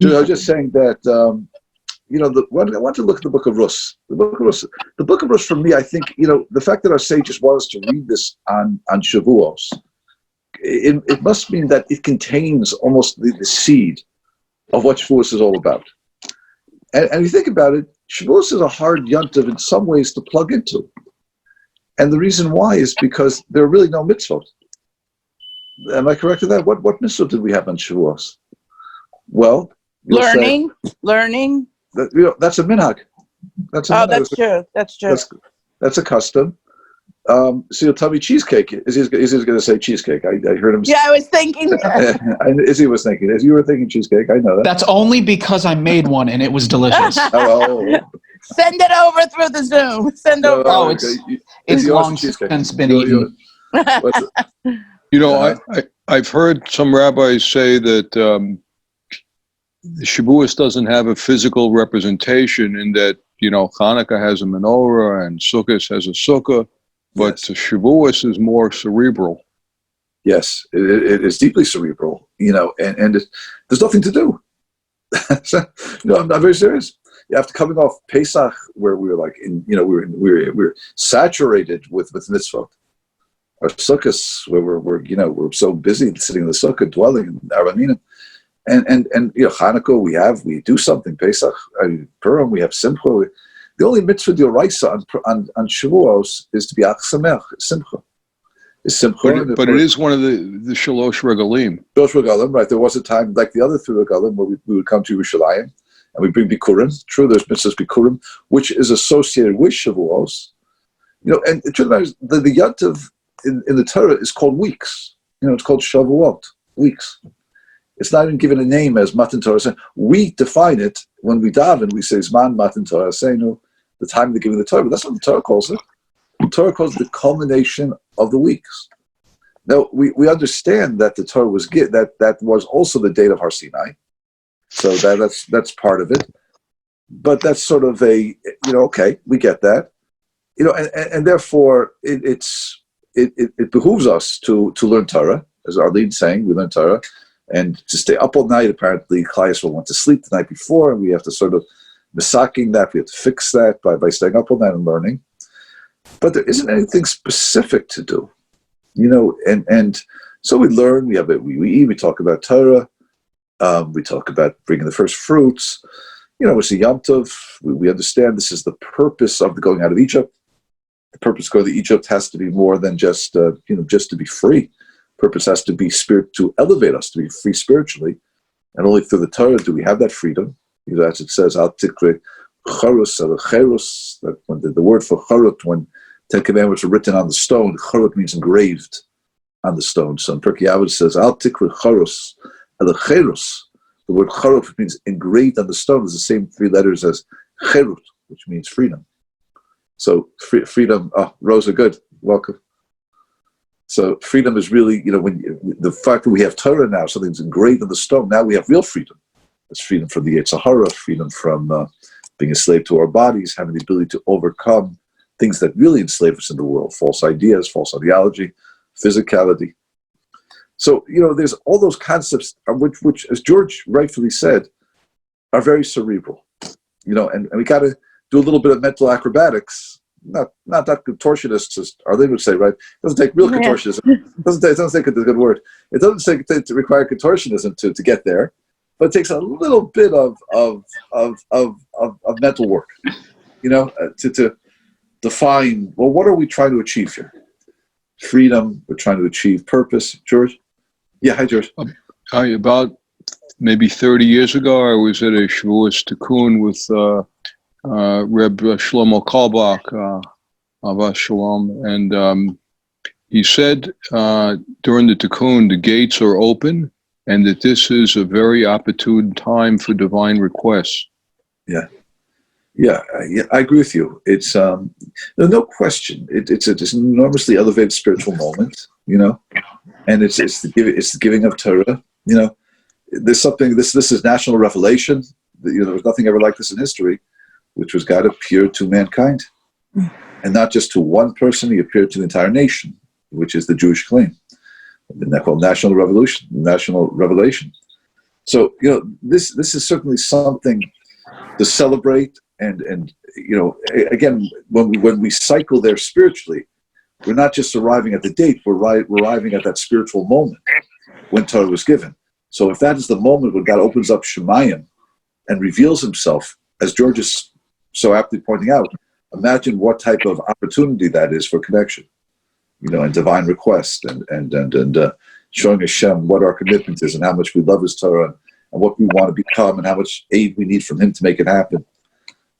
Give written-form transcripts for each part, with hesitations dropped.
I was just saying that, I want to look at the Book of Rus. The Book of Rus, for me, I think, the fact that our sages want us to read this on Shavuos, it must mean that it contains almost the seed of what Shavuos is all about. And you think about it, Shavuos is a hard yontiv in some ways to plug into. And the reason why is because there are really no mitzvot. Am I correct in that? What mitzvot did we have on Shavuos? Well, learning. That's a minhag. That's true. That's a custom. So you'll tell me cheesecake. Izzy's going to say cheesecake. I heard him. Yeah, I was thinking that. Izzy was thinking. As you were thinking cheesecake, I know that. That's only because I made one and it was delicious. Send it over through the Zoom. It's long since been eaten. I've heard some rabbis say that Shavuos doesn't have a physical representation in that, Hanukkah has a menorah and Sukkot has a sukkah, but Shavuos is more cerebral. Yes, it is deeply cerebral, and there's nothing to do. I'm very serious. After coming off Pesach, where we were like, we were saturated with mitzvot. Our sukkahs, where we're so busy sitting in the sukkah, dwelling in Araminim, and Hanukkah we do something. Pesach, Purim, we have Simcha. The only mitzvah d'oraisa on Shavuos is to be achsamech, Simcha. But it is one of the Shalosh Regalim. Shalosh Regalim, right? There was a time like the other three Regalim where we would come to Yerushalayim and we bring Bikurim. True, there's mitzvahs Bikurim, which is associated with Shavuos. And the truth is, the Yantav in the Torah is called weeks. It's called Shavuot, weeks. It's not even given a name as Matan Torah. We define it when we daven. We say Zman Matan Torah, the time of giving the Torah. But that's what the Torah calls it. The Torah calls it the culmination of the weeks. Now we understand that the Torah was that was also the date of Har Sinai, so that's part of it. But that's sort of okay, we get that, and therefore it behooves us to learn Torah, as Arlene's saying, we learn Torah, and to stay up all night. Apparently, Klaius will want to sleep the night before, and we have to sort of misaking that. We have to fix that by staying up all night and learning. But there isn't anything specific to do, and so we learn. We eat. We talk about Torah. We talk about bringing the first fruits. It's a Yom Tov. We understand this is the purpose of the going out of Egypt. The purpose of going to Egypt has to be more than just to be free. Purpose has to be to elevate us, to be free spiritually, and only through the Torah do we have that freedom. As it says, Al Tikre Charus, that when the word for Charut, when 10 Commandments are written on the stone, Charut means engraved on the stone. So in Pirkei Avos says, Al Tikre Charus, El Cherus. The word Charut means engraved on the stone is the same three letters as Cherut, which means freedom. So freedom. Oh, Rosa, good, welcome. So freedom is really, the fact that we have Torah now, something's engraved on the stone. Now we have real freedom. It's freedom from the Yetzer Hara, freedom from being a slave to our bodies, having the ability to overcome things that really enslave us in the world: false ideas, false ideology, physicality. So there's all those concepts which, as George rightfully said, are very cerebral. And we got to do a little bit of mental acrobatics. Not that contortionist, as Arlene would say, right? It doesn't take real contortionism. It doesn't take a good word. It doesn't take to require contortionism to get there, but it takes a little bit of mental work, to define. Well, what are we trying to achieve here? Freedom. We're trying to achieve purpose. George? Yeah, hi, George. About maybe 30 years ago, I was at a Shavuos Tikkun with Reb Shlomo Kalbach, Avas Shalom, and he said during the Tikkun, the gates are open, and that this is a very opportune time for divine requests. Yeah, I agree with you. It's no question. It's an enormously elevated spiritual moment, and it's the giving of Torah. There's something. This is national revelation. There was nothing ever like this in history, which was God appeared to mankind, and not just to one person. He appeared to the entire nation, which is the Jewish claim. They're called national revelation. So, this is certainly something to celebrate. And again, when we cycle there spiritually, we're not just arriving at the date, we're arriving at that spiritual moment when Torah was given. So if that is the moment when God opens up Shemayim and reveals himself, as George is so aptly pointing out, imagine what type of opportunity that is for connection, and divine request and showing Hashem what our commitment is and how much we love his Torah and what we want to become and how much aid we need from him to make it happen.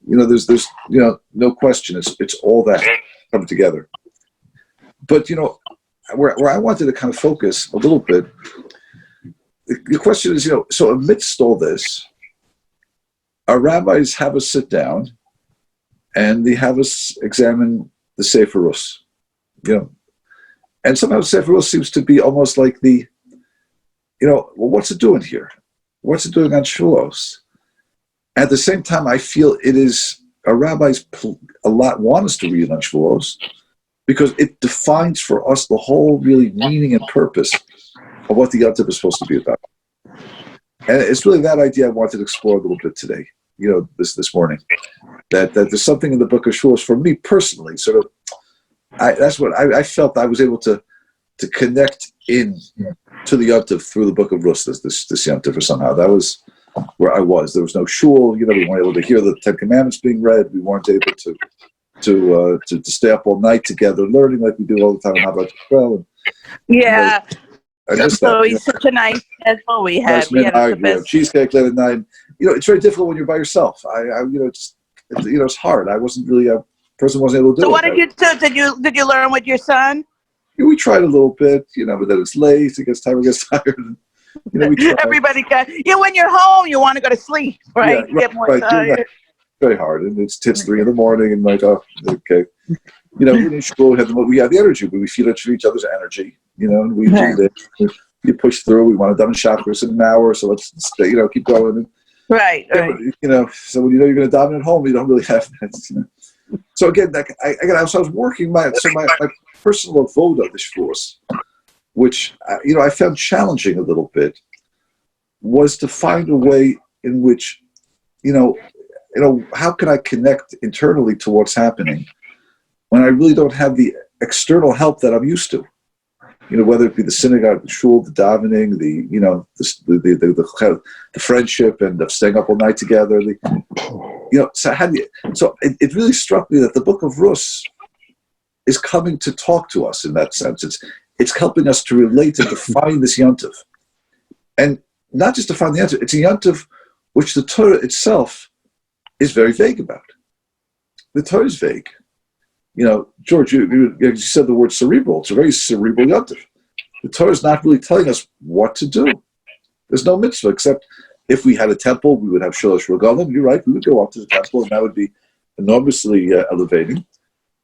There's no question. It's all that come together. But, where I wanted to kind of focus a little bit, the question is, so amidst all this, our rabbis have us sit down and they have us examine the Sefer Rus, and somehow Sefer Rus seems to be almost like the, well, what's it doing here? What's it doing on Shavuos? At the same time, I feel it is, our rabbis a lot want us to read on Shavuos because it defines for us the whole really meaning and purpose of what the Yom Tov is supposed to be about. And it's really that idea I wanted to explore a little bit today, this morning. That there's something in the book of Shavuos for me personally, sort of, that's what I felt I was able to connect in to the Yom Tov through the book of Rus, this Yom Tov, or somehow. That was where I was. There was no shul, we weren't able to hear the Ten Commandments being read. We weren't able to stay up all night together learning like we do all the time. How about you? Yeah. I missed So that. he's such a nice schedule we had. Nice We had the best. cheesecake late at night. It's very difficult when you're by yourself. It's hard. I wasn't really a person wasn't able to do it. So what did you do? Did you learn with your son? We tried a little bit, but then it's late. It gets tired. We tried. Everybody got. When you're home, you want to go to sleep, right? Yeah, You get more tired. Very hard, and it's 3 a.m, and like, oh, okay. In school, we have the energy, but we feel each other's energy, and we do it. You push through. We want to daven chakras in an hour, so let's stay, keep going. Right. So when you're going to daven at home, you don't really have that. So again, I was working my personal avoda this course, which I found challenging a little bit, was to find a way in which, how can I connect internally to what's happening when I really don't have the external help that I'm used to? Whether it be the synagogue, the shul, the davening, the friendship and the staying up all night together. So it really struck me that the book of Rus is coming to talk to us in that sense. It's helping us to relate and define this Yom Tov. And not just define the Yom Tov, it's a Yom Tov which the Torah itself is very vague about. The Torah is vague. George, you said the word cerebral. It's a very cerebral Yom Tov. The Torah is not really telling us what to do. There's no mitzvah, except if we had a temple, we would have shalosh regalim. You're right, we would go up to the temple, and that would be enormously elevating.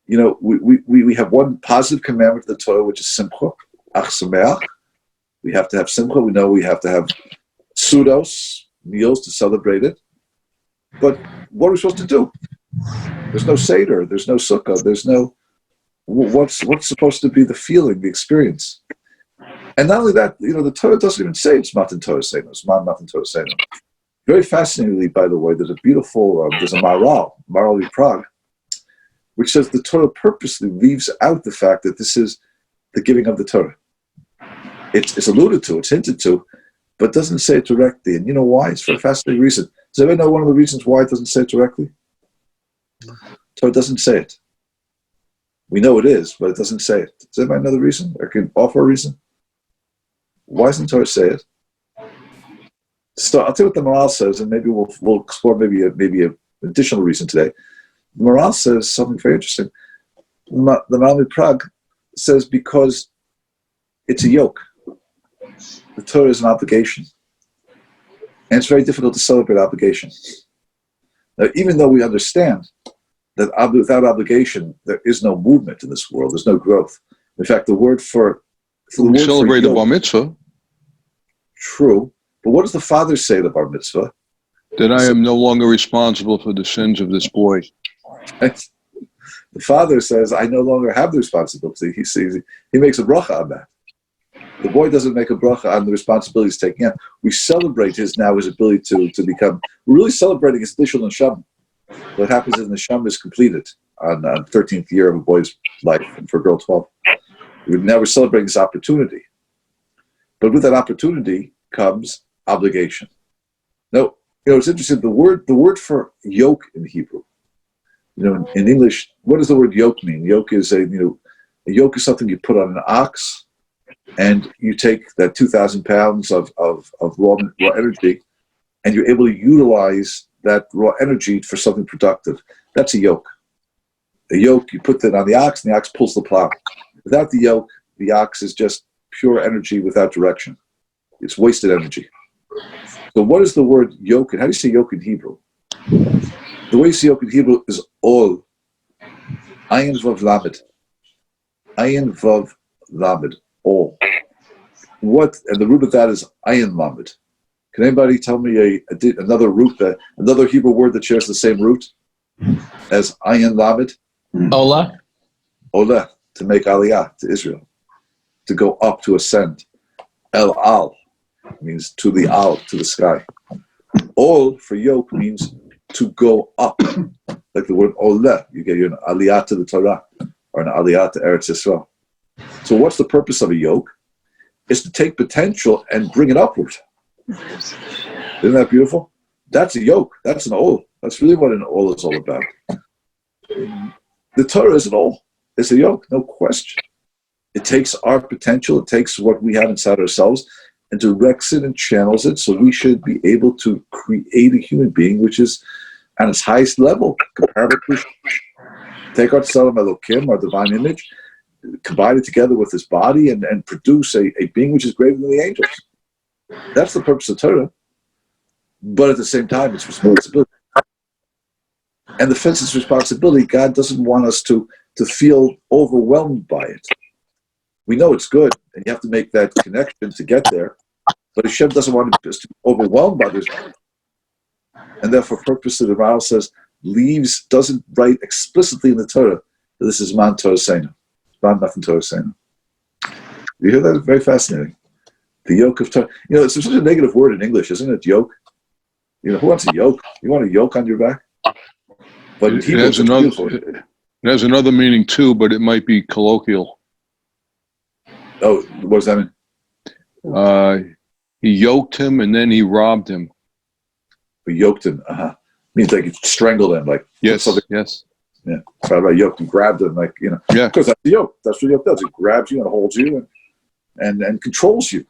We have one positive commandment of the Torah, which is simcha, ach sameach. We have to have simcha. We know we have to have sudos, meals to celebrate it. But what are we supposed to do? There's no Seder, there's no Sukkah, there's no, what's supposed to be the feeling, the experience? And not only that, the Torah doesn't even say it's Matan Torah Seinu, it's Matan Torah Seinu. Very fascinatingly, by the way, there's a beautiful, there's a Maral in Prague, which says the Torah purposely leaves out the fact that this is the giving of the Torah. It's alluded to, it's hinted to, but doesn't say it directly. And you know why? It's for a fascinating reason. Does anyone know one of the reasons why it doesn't say it directly? So it doesn't say it. We know it is, but it doesn't say it. Does anybody know the reason? Or can offer a reason? Why doesn't Torah say it? So I'll tell you what the Maral says, and maybe we'll explore maybe an additional reason today. The Maral says something very interesting. The Maral in Prague says because it's a yoke. The Torah is an obligation. And it's very difficult to celebrate obligation. Now, even though we understand that without obligation, there is no movement in this world, there's no growth. In fact, the word for we celebrate the bar mitzvah. True. But what does the father say to the bar mitzvah? That I am no longer responsible for the sins of this boy. The father says, I no longer have the responsibility. He makes a bracha on that. The boy doesn't make a bracha on the responsibilities taken on. We celebrate his ability to become. We're really celebrating his additional neshama. What happens is the neshama is completed on the 13th year of a boy's life, and for a girl 12. Now we're celebrating this opportunity. But with that opportunity comes obligation. Now, it's interesting. The word for yoke in Hebrew, in English, what does the word yoke mean? Yoke is a yoke is something you put on an ox, and you take that 2,000 pounds of raw energy, and you're able to utilize that raw energy for something productive. That's a yoke. A yoke, you put that on the ox, and the ox pulls the plow. Without the yoke, the ox is just pure energy without direction. It's wasted energy. So what is the word yoke? And how do you say yoke in Hebrew? The way you say yoke in Hebrew is ol. Ayin vav lamed. Ayin vav lamed. Ol. What? And the root of that is ayin lamed. Can anybody tell me another root, another Hebrew word that shares the same root as ayin lamed? Ola. Ola, to make aliyah to Israel, to go up, to ascend. El al means to the al, to the sky. Ol for yoke means to go up, like the word ola. You get an aliyah to the Torah or an aliyah to Eretz Yisrael. So what's the purpose of a yoke? It's to take potential and bring it upward. Isn't that beautiful? That's a yoke. That's an ol. That's really what an ol is all about. The Torah is an ol. It's a yoke, no question. It takes our potential, it takes what we have inside ourselves, and directs it and channels it, so we should be able to create a human being which is at its highest level, comparable to take our Tselem Elokim, our divine image, combine it together with his body, and produce a being which is greater than the angels. That's the purpose of Torah. But at the same time, it's responsibility. And the fence is responsibility. God doesn't want us to feel overwhelmed by it. We know it's good, and you have to make that connection to get there. But Hashem doesn't want us to be overwhelmed by this. And therefore, purpose of the Rabbi says, doesn't write explicitly in the Torah that this is Man Torah Seinu. Man Nothing Torah Seinu. You hear that? It's very fascinating. The yoke of Torah. It's such a negative word in English, isn't it? Yoke. Who wants a yoke? You want a yoke on your back? But in Hebrew, it has another meaning too, but it might be colloquial. Oh, what does that mean? He yoked him and then he robbed him. He yoked him. Means like he strangled him, like yes, yes. Yeah, about yoked and grabbed him, like Yeah, because that's the yoke. That's what the yoke does. It grabs you and holds you and controls you.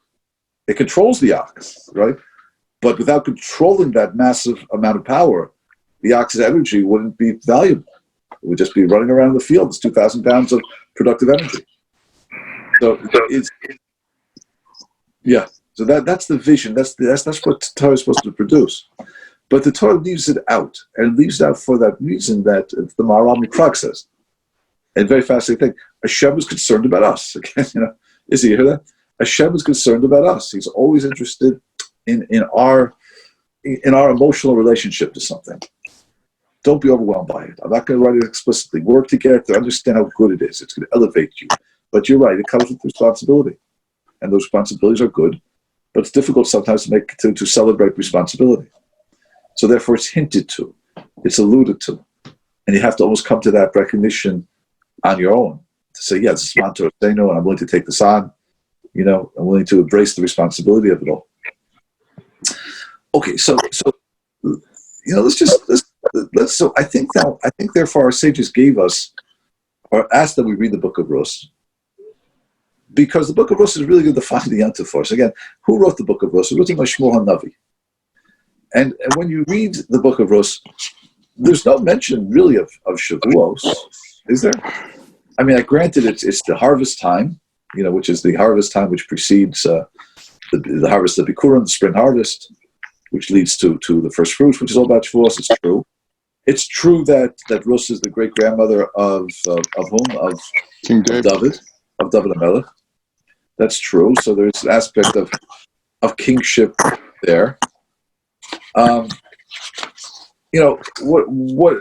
It controls the ox, right? But without controlling that massive amount of power, the ox's energy wouldn't be valuable. It would just be running around the field. It's 2,000 pounds of productive energy. So So that's the vision. That's what Torah is supposed to produce. But the Torah leaves it out, and it leaves it out for that reason that the Maharal Mikrak says. And very fascinating thing. Hashem is concerned about us. Again, is he? You hear that? Hashem is concerned about us. He's always interested in our emotional relationship to something. Don't be overwhelmed by it. I'm not going to write it explicitly. Work together to understand how good it is. It's going to elevate you. But you're right. It comes with responsibility, and those responsibilities are good. But it's difficult sometimes to celebrate responsibility. So therefore, it's hinted to, it's alluded to, and you have to almost come to that recognition on your own to say, yeah, this is Man Torah Seinu, and I'm willing to take this on. I'm willing to embrace the responsibility of it all. Okay, so let's. So I think therefore our sages gave us, or asked that we read the Book of Rus, because the Book of Rus is really going to define the Yontif for us. Again, who wrote the Book of Rus? It was written by Shmuel HaNavi. And when you read the Book of Rus, there's no mention really of Shavuos, is there? I mean, granted, it's the harvest time, which is the harvest time which precedes the harvest of Bikurim, the spring harvest, which leads to the first fruits, which is all about Shavuos. It's true. It's true that Rus is the great grandmother of whom? Of King David. Of David HaMelech. That's true. So there's an aspect of kingship there. What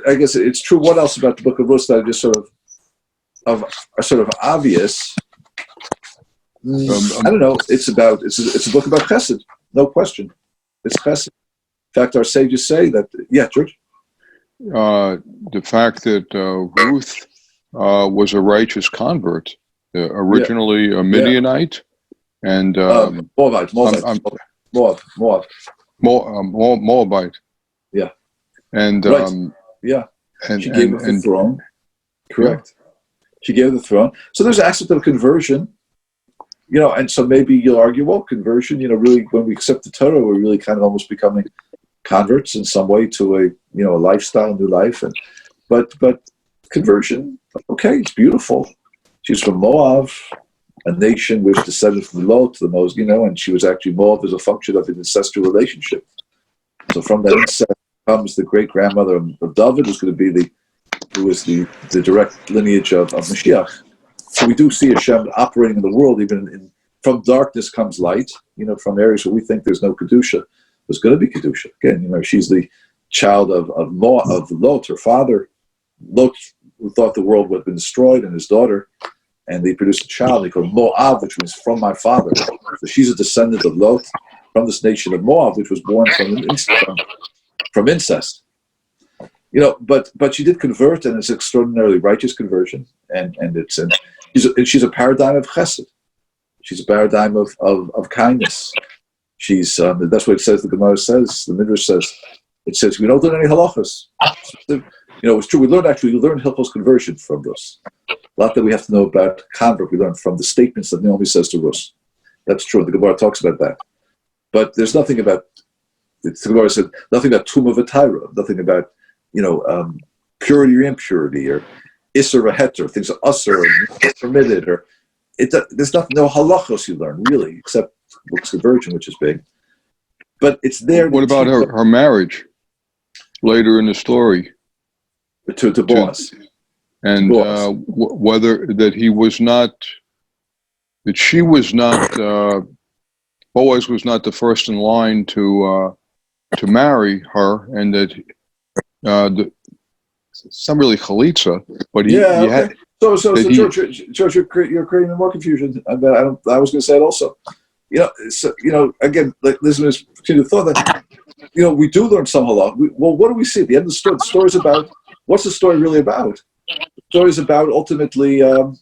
I guess it's true. What else about the Book of Rus that are just sort of obvious? I don't know. It's a book about chesed, no question. It's chesed. In fact, our sages say that. Yeah, George. The fact that Ruth was a righteous convert, originally a Midianite, and Moabite. Moabite. Yeah. And right. And she gave her the throne. Correct. Yeah. She gave her the throne. So there's an aspect of conversion, and so maybe you'll argue, well, conversion, really, when we accept the Torah, we're really kind of almost becoming converts in some way to a lifestyle, new life, but conversion, okay, it's beautiful. She's from Moab, a nation which descended from Lot, the most, and she was actually Moab as a function of an ancestral relationship. So from that incest comes the great grandmother of David, who was the direct lineage of Mashiach. So we do see Hashem operating in the world, even from darkness comes light. From areas where we think there's no kedusha, there's going to be kedusha. Again, she's the child of Lot, her father. Lot, who thought the world would have been destroyed, and his daughter, and they produced a child. They called Moab, which means from my father. So she's a descendant of Lot, from this nation of Moab, which was born from incest. But she did convert, and it's an extraordinarily righteous conversion, and she's a paradigm of chesed. She's a paradigm of kindness. She's that's what it says. The Gemara says, the Midrash says, it says we don't learn any halachas. It's true. We learn Hilchos conversion from Rus. A lot that we have to know about convert, we learn from the statements that Naomi says to Rus. That's true. The Gemara talks about that. But there's nothing about. The Gemara said nothing about Tumah v'Taira, nothing about purity or impurity, or Isser v'Heter, things are usher or permitted, or there's no halachos you learn really, except books of virgin, which is big. But it's there. What about her marriage later in the story to Boaz? And whether that she was not, Boaz was not the first in line to marry her, and that it's not really chalitza, but he had. So George, you're creating more confusion. I was going to say it also. Again, like listeners continue to thought that, we do learn some halach. Well, what do we see at the end of the story? The story's about, what's the story really about? The story's about ultimately a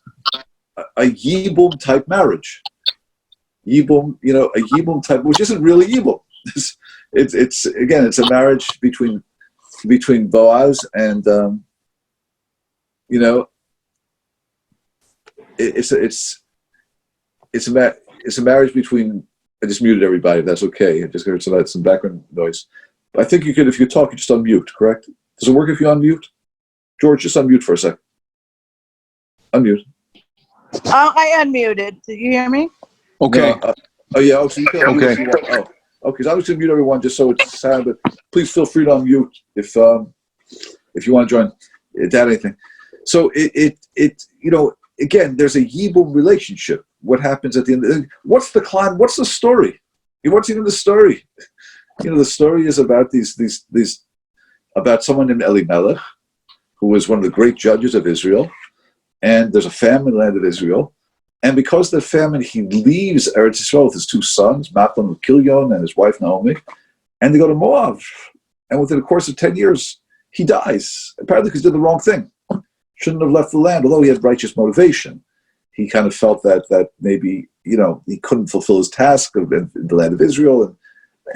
yibum type marriage. Yibum, a yibum type, which isn't really yibum. It's a marriage between Boaz and it's a marriage between. I just muted everybody. If that's okay. I just heard some background noise. I think you could, if you talk, you just unmute. Correct? Does it work if you unmute? George, just unmute for a sec. Unmute. I unmuted. Did you hear me? Okay. So you can unmute if you want. Okay. So I was going to mute everyone just so it's sad, but please feel free to unmute if you want to join. Add anything. So again, there's a yibum relationship. What happens at the end? What's the climb? What's the story? What's even the story? The story is about these about someone named Elimelech, who was one of the great judges of Israel, and there's a famine in the land of Israel, and because of the famine, he leaves Eretz Yisrael with his two sons, Machlon and Kilion, and his wife Naomi, and they go to Moab, and within the course of 10 years, he dies, apparently because he did the wrong thing. Shouldn't have left the land, although he had righteous motivation. He kind of felt that maybe, he couldn't fulfill his task in the land of Israel. And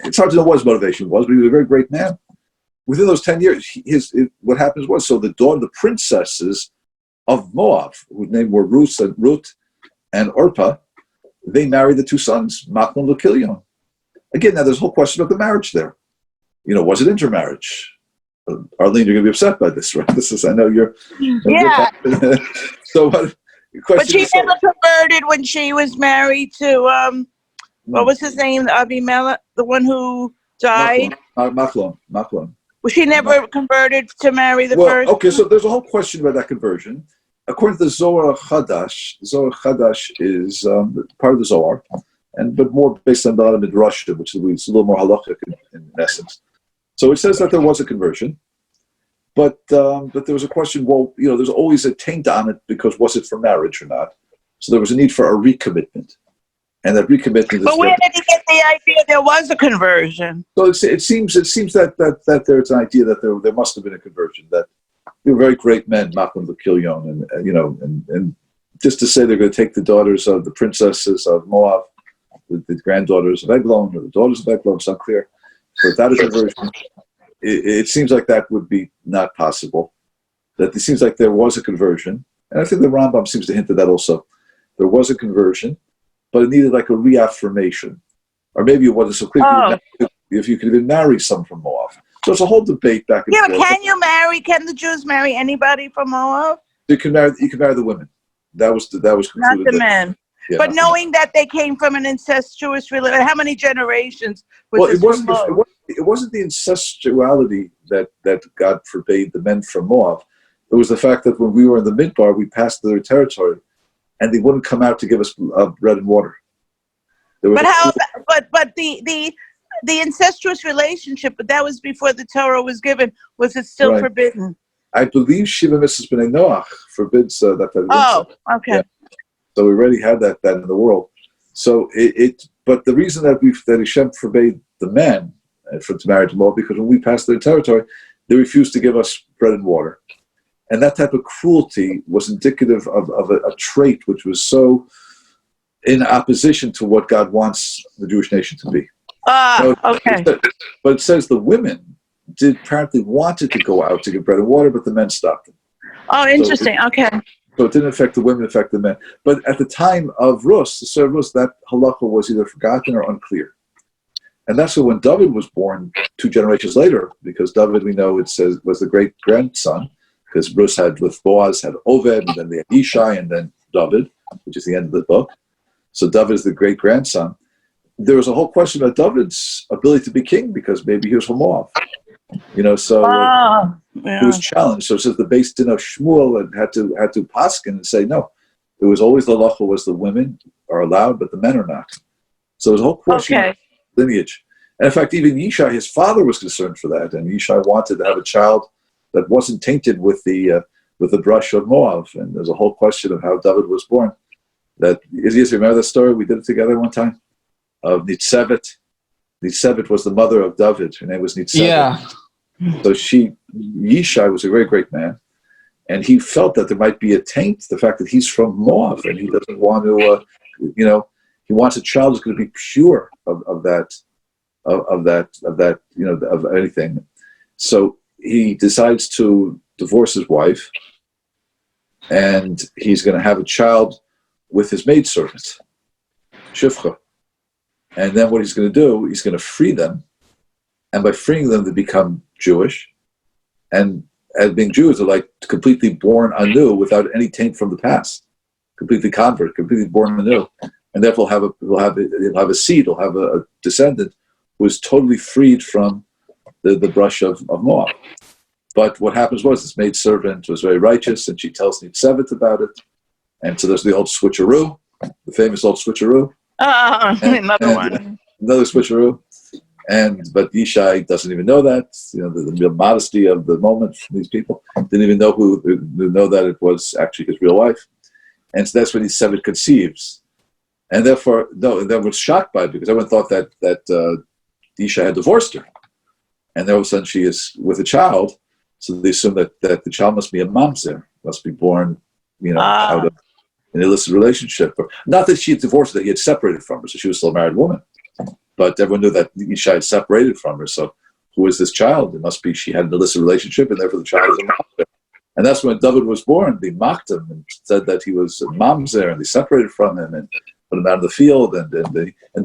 it's hard to know what his motivation was, but he was a very great man. Within those 10 years, what happens was, so the princesses of Moab, whose names were Ruth and Orpah, they married the two sons, Machlon and Kilion. Again, now there's a whole question of the marriage there. Was it intermarriage? Arlene, you're going to be upset by this, right? I know you're. Yeah. So what? But she never converted when she was married to what was his name? Abimelech, the one who died. Machlon. Well, she never converted to marry the first. Okay, so there's a whole question about that conversion. According to the Zohar Chadash is part of the Zohar, but more based on the Midrash, which is a little more halachic in essence. So it says that there was a conversion, but there was a question. Well, there's always a taint on it because was it for marriage or not? So there was a need for a recommitment. and that recommitment. But where did he get the idea there was a conversion? So it seems that there's an idea that there must have been a conversion, that they were very great men, Machon Kilyon, and just to say they're going to take the daughters of the princesses of Moab, the granddaughters of Eglon, or the daughters of Eglon, it's unclear. But that is a conversion. It seems like that would be not possible. That it seems like there was a conversion, and I think the Rambam seems to hint at that also. There was a conversion, but it needed like a reaffirmation, or maybe it wasn't so clear if you could even marry someone from Moab. So it's a whole debate back and forth. Yeah, but can the Jews marry anybody from Moab? You can marry the women. That was concluded. Not the men. Yeah, but knowing that they came from an incestuous religion, how many generations was it wasn't the incestuality that God forbade the men from Moab. It was the fact that when we were in the Midbar, we passed their territory, and they wouldn't come out to give us bread and water. But the incestuous relationship, but that was before the Torah was given. Was it still forbidden? I believe Shiva Mrs. B'nai Noach forbids that. Oh, okay. Yeah. So we already had that in the world. So but the reason that Hashem forbade the men to marry to Moab, because when we passed their territory, they refused to give us bread and water. And that type of cruelty was indicative of a trait which was so in opposition to what God wants the Jewish nation to be. Okay. But it says the women apparently wanted to go out to get bread and water, but the men stopped them. Oh, interesting. Okay. So it didn't affect the women, it affected the men. But at the time of Rus, the Sir Rus, that halacha was either forgotten or unclear. And that's why when David was born 2 generations later, because David, we know it says, was the great-grandson, because Rus had with Boaz, had Oved, and then they had Ishai, and then David, which is the end of the book. So David is the great-grandson. There was a whole question about David's ability to be king, because maybe he was from Moab. He was challenged. So it says the Beis Din of Shmuel had to paskin and say, no, it was always the halacha was the women are allowed, but the men are not. So there's a whole question of lineage. And in fact, even Yishai, his father, was concerned for that, and Yishai wanted to have a child that wasn't tainted with the brush of Moab. And there's a whole question of how David was born. That is, you remember that story? We did it together one time of Nitzevet. Nitzevet was the mother of David. Her name was Nitzevet. Yeah. So Yishai was a very great man, and he felt that there might be a taint, the fact that he's from Moab, and he doesn't want to, he wants a child who's going to be pure of anything. So he decides to divorce his wife, and he's going to have a child with his maidservant, Shivcha. And then what he's going to do, he's going to free them, and by freeing them, they become Jewish. And as being Jews, they're like completely born anew without any taint from the past, completely convert, completely born anew, and therefore he'll have a seed, he'll have a descendant who is totally freed from the brush of Moab. But what happens was this maidservant was very righteous, and she tells Nitzevet about it, and so there's the old switcheroo, the famous old switcheroo. Another switcheroo. But Yishai doesn't even know that. The modesty of the moment from these people, didn't even know that it was actually his real wife. And so that's when Nitzevet conceives. And therefore, they were shocked by it, because everyone thought that Yishai had divorced her. And then all of a sudden she is with a child, so they assume that the child must be a mamzer, must be born, out of an illicit relationship. Not that she had divorced her, that he had separated from her, so she was still a married woman. But everyone knew that Yishai had separated from her, so who is this child? It must be she had an illicit relationship, and therefore the child is a mamzer. And that's when David was born. They mocked him and said that he was a mamzer, and they separated from him and put him out of the field. And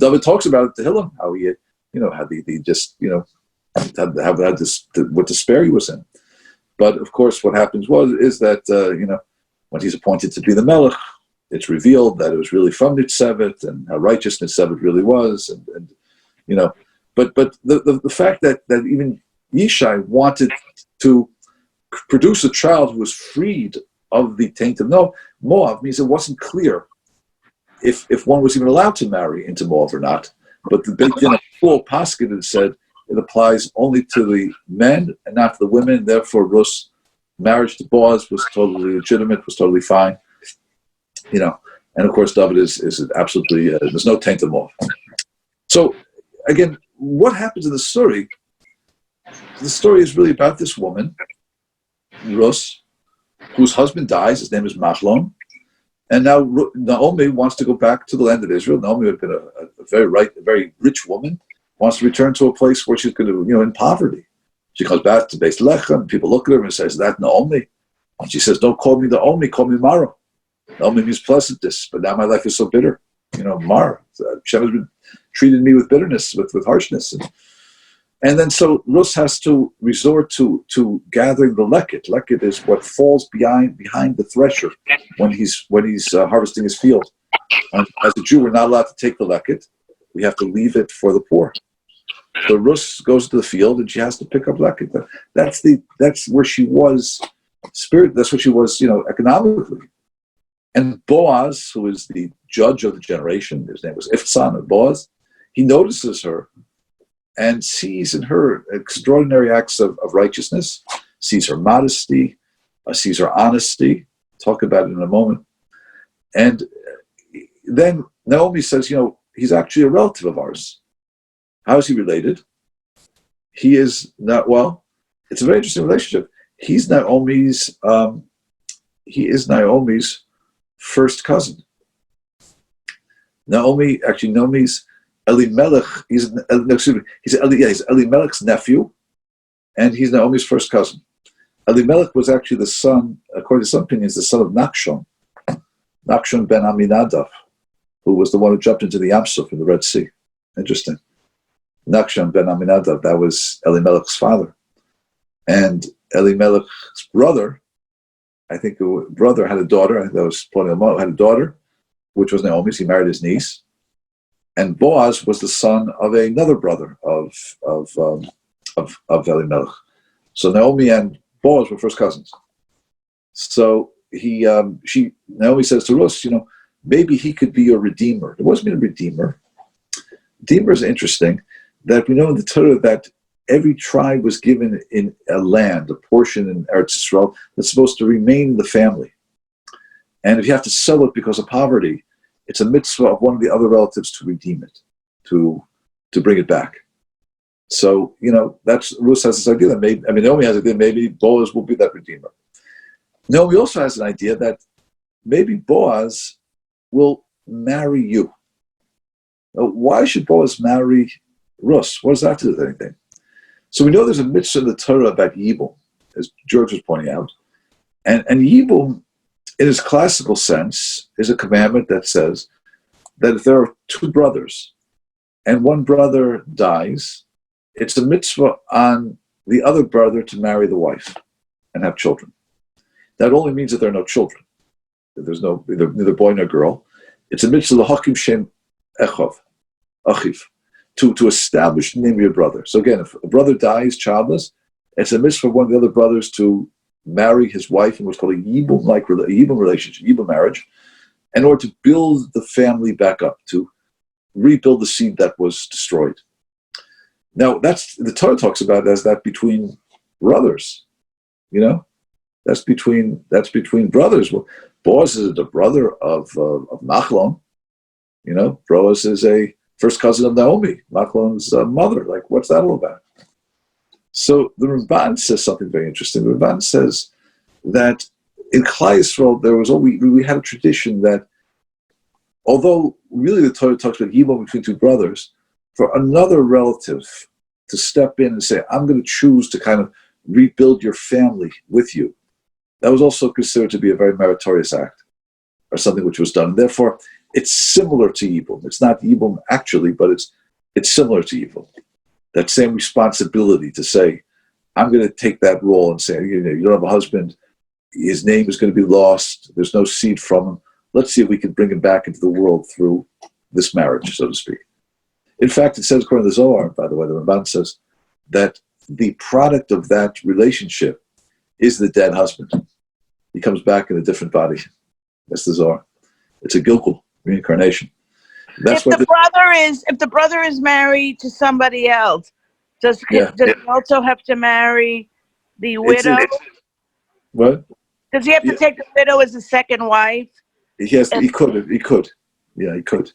David talks about it to Hillel, how he, how he just, had this, what despair he was in. But of course, what happens is that when he's appointed to be the Melech, it's revealed that it was really from Nitzevet, and how righteous Nitzevet really was, But the fact that even Yishai wanted to produce a child who was freed of the taint of Moab means it wasn't clear if one was even allowed to marry into Moab or not. But the Beit Din of full Paskin had said it applies only to the men and not to the women. Therefore, Rus' marriage to Boaz was totally legitimate, was totally fine. And of course, David is absolutely, there's no taint him off. So, again, what happens in the story? The story is really about this woman, Rus, whose husband dies. His name is Machlon. And now Naomi wants to go back to the land of Israel. Naomi had been a very rich woman, wants to return to a place where she's going to, in poverty. She comes back to Beis Lechem. People look at her and says, "That Naomi?" And she says, "Don't call me Naomi, call me Mara." Naomi means pleasantness, but now my life is so bitter. Mara. Hashem has been treated me with bitterness, with harshness. And then so Rus has to resort to gathering the leket. Leket is what falls behind the thresher when he's harvesting his field. And as a Jew, we're not allowed to take the leket. We have to leave it for the poor. So Rus goes to the field and she has to pick up leket. That's where she was spirit. That's what she was, economically. And Boaz, who is the judge of the generation, his name was Ifsan of Boaz, he notices her and sees in her extraordinary acts of righteousness, sees her modesty, sees her honesty. Talk about it in a moment. And then Naomi says, he's actually a relative of ours. How is he related? He is not, it's a very interesting relationship. He's Naomi's first cousin. Naomi's Elimelech, he's Elimelech's nephew, and he's Naomi's first cousin. Elimelech was actually the son, according to some opinions, the son of Nachshon ben Aminadab, who was the one who jumped into the Yam Suf in the Red Sea. Interesting. Nachshon ben Aminadab, that was Elimelech's father. And Elimelech's brother, had a daughter, I think that was Ploni, had a daughter, which was Naomi's. He married his niece. And Boaz was the son of another brother of Elimelech. So Naomi and Boaz were first cousins. So Naomi says to Rus, maybe he could be your redeemer. It wasn't a redeemer. Redeemer is interesting, that we know in the Torah that every tribe was given in a land, a portion in Eretz Yisrael, that's supposed to remain in the family. And if you have to sell it because of poverty, it's a mitzvah of one of the other relatives to redeem it, to bring it back. So, that's Rus has this idea that Naomi has an idea maybe Boaz will be that redeemer. Naomi also has an idea that maybe Boaz will marry you. Now, why should Boaz marry Rus? What does that have to do with anything? So we know there's a mitzvah in the Torah about Yibum, as George was pointing out. And Yibum, in its classical sense, is a commandment that says that if there are two brothers and one brother dies, it's a mitzvah on the other brother to marry the wife and have children. That only means that there are no children. There's neither boy nor girl. It's a mitzvah l'hakim shem achiv, to establish the name of your brother. So again, if a brother dies childless, it's a mitzvah for one of the other brothers to marry his wife in what's called a yibum relationship, yibum marriage, in order to build the family back up, to rebuild the seed that was destroyed. Now, the Torah talks about it as that between brothers, that's between brothers. Well, Boaz is the brother of Machlon. Boaz is a first cousin of Naomi, Machlon's mother. Like, what's that all about? So the Ramban says something very interesting. The Ramban says that in Klal Yisrael, we had a tradition that, although really the Torah talks about yibum between two brothers, for another relative to step in and say, I'm going to choose to kind of rebuild your family with you, that was also considered to be a very meritorious act, or something which was done. And therefore, it's similar to yibum. It's not yibum actually, but it's similar to yibum. That same responsibility to say, I'm going to take that role and say, you don't have a husband, his name is going to be lost, there's no seed from him. Let's see if we can bring him back into the world through this marriage, so to speak. In fact, it says, according to the Zohar, by the way, the Ramban says that the product of that relationship is the dead husband. He comes back in a different body. That's the Zohar. It's a Gilgul, reincarnation. That's if the brother is married to somebody else, does he also have to marry the widow? What? Does he have to take the widow as a second wife? He could. Yeah, he could.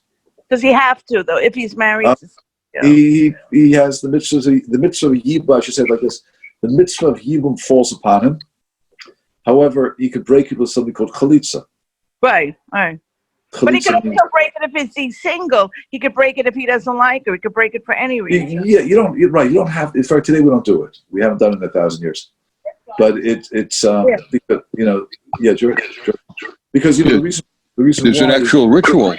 Does he have to though? If he's married, he has the mitzvah. The mitzvah of yibum, I should say it like this: the mitzvah of yibum falls upon him. However, he could break it with something called chalitza. Right. But he could also break it if he's single. He could break it if he doesn't like her. He could break it for any reason. Yeah, you're right. You don't have. In fact, today we don't do it. We haven't done it in 1,000 years. But it's because George. Because the reason there's an actual ritual.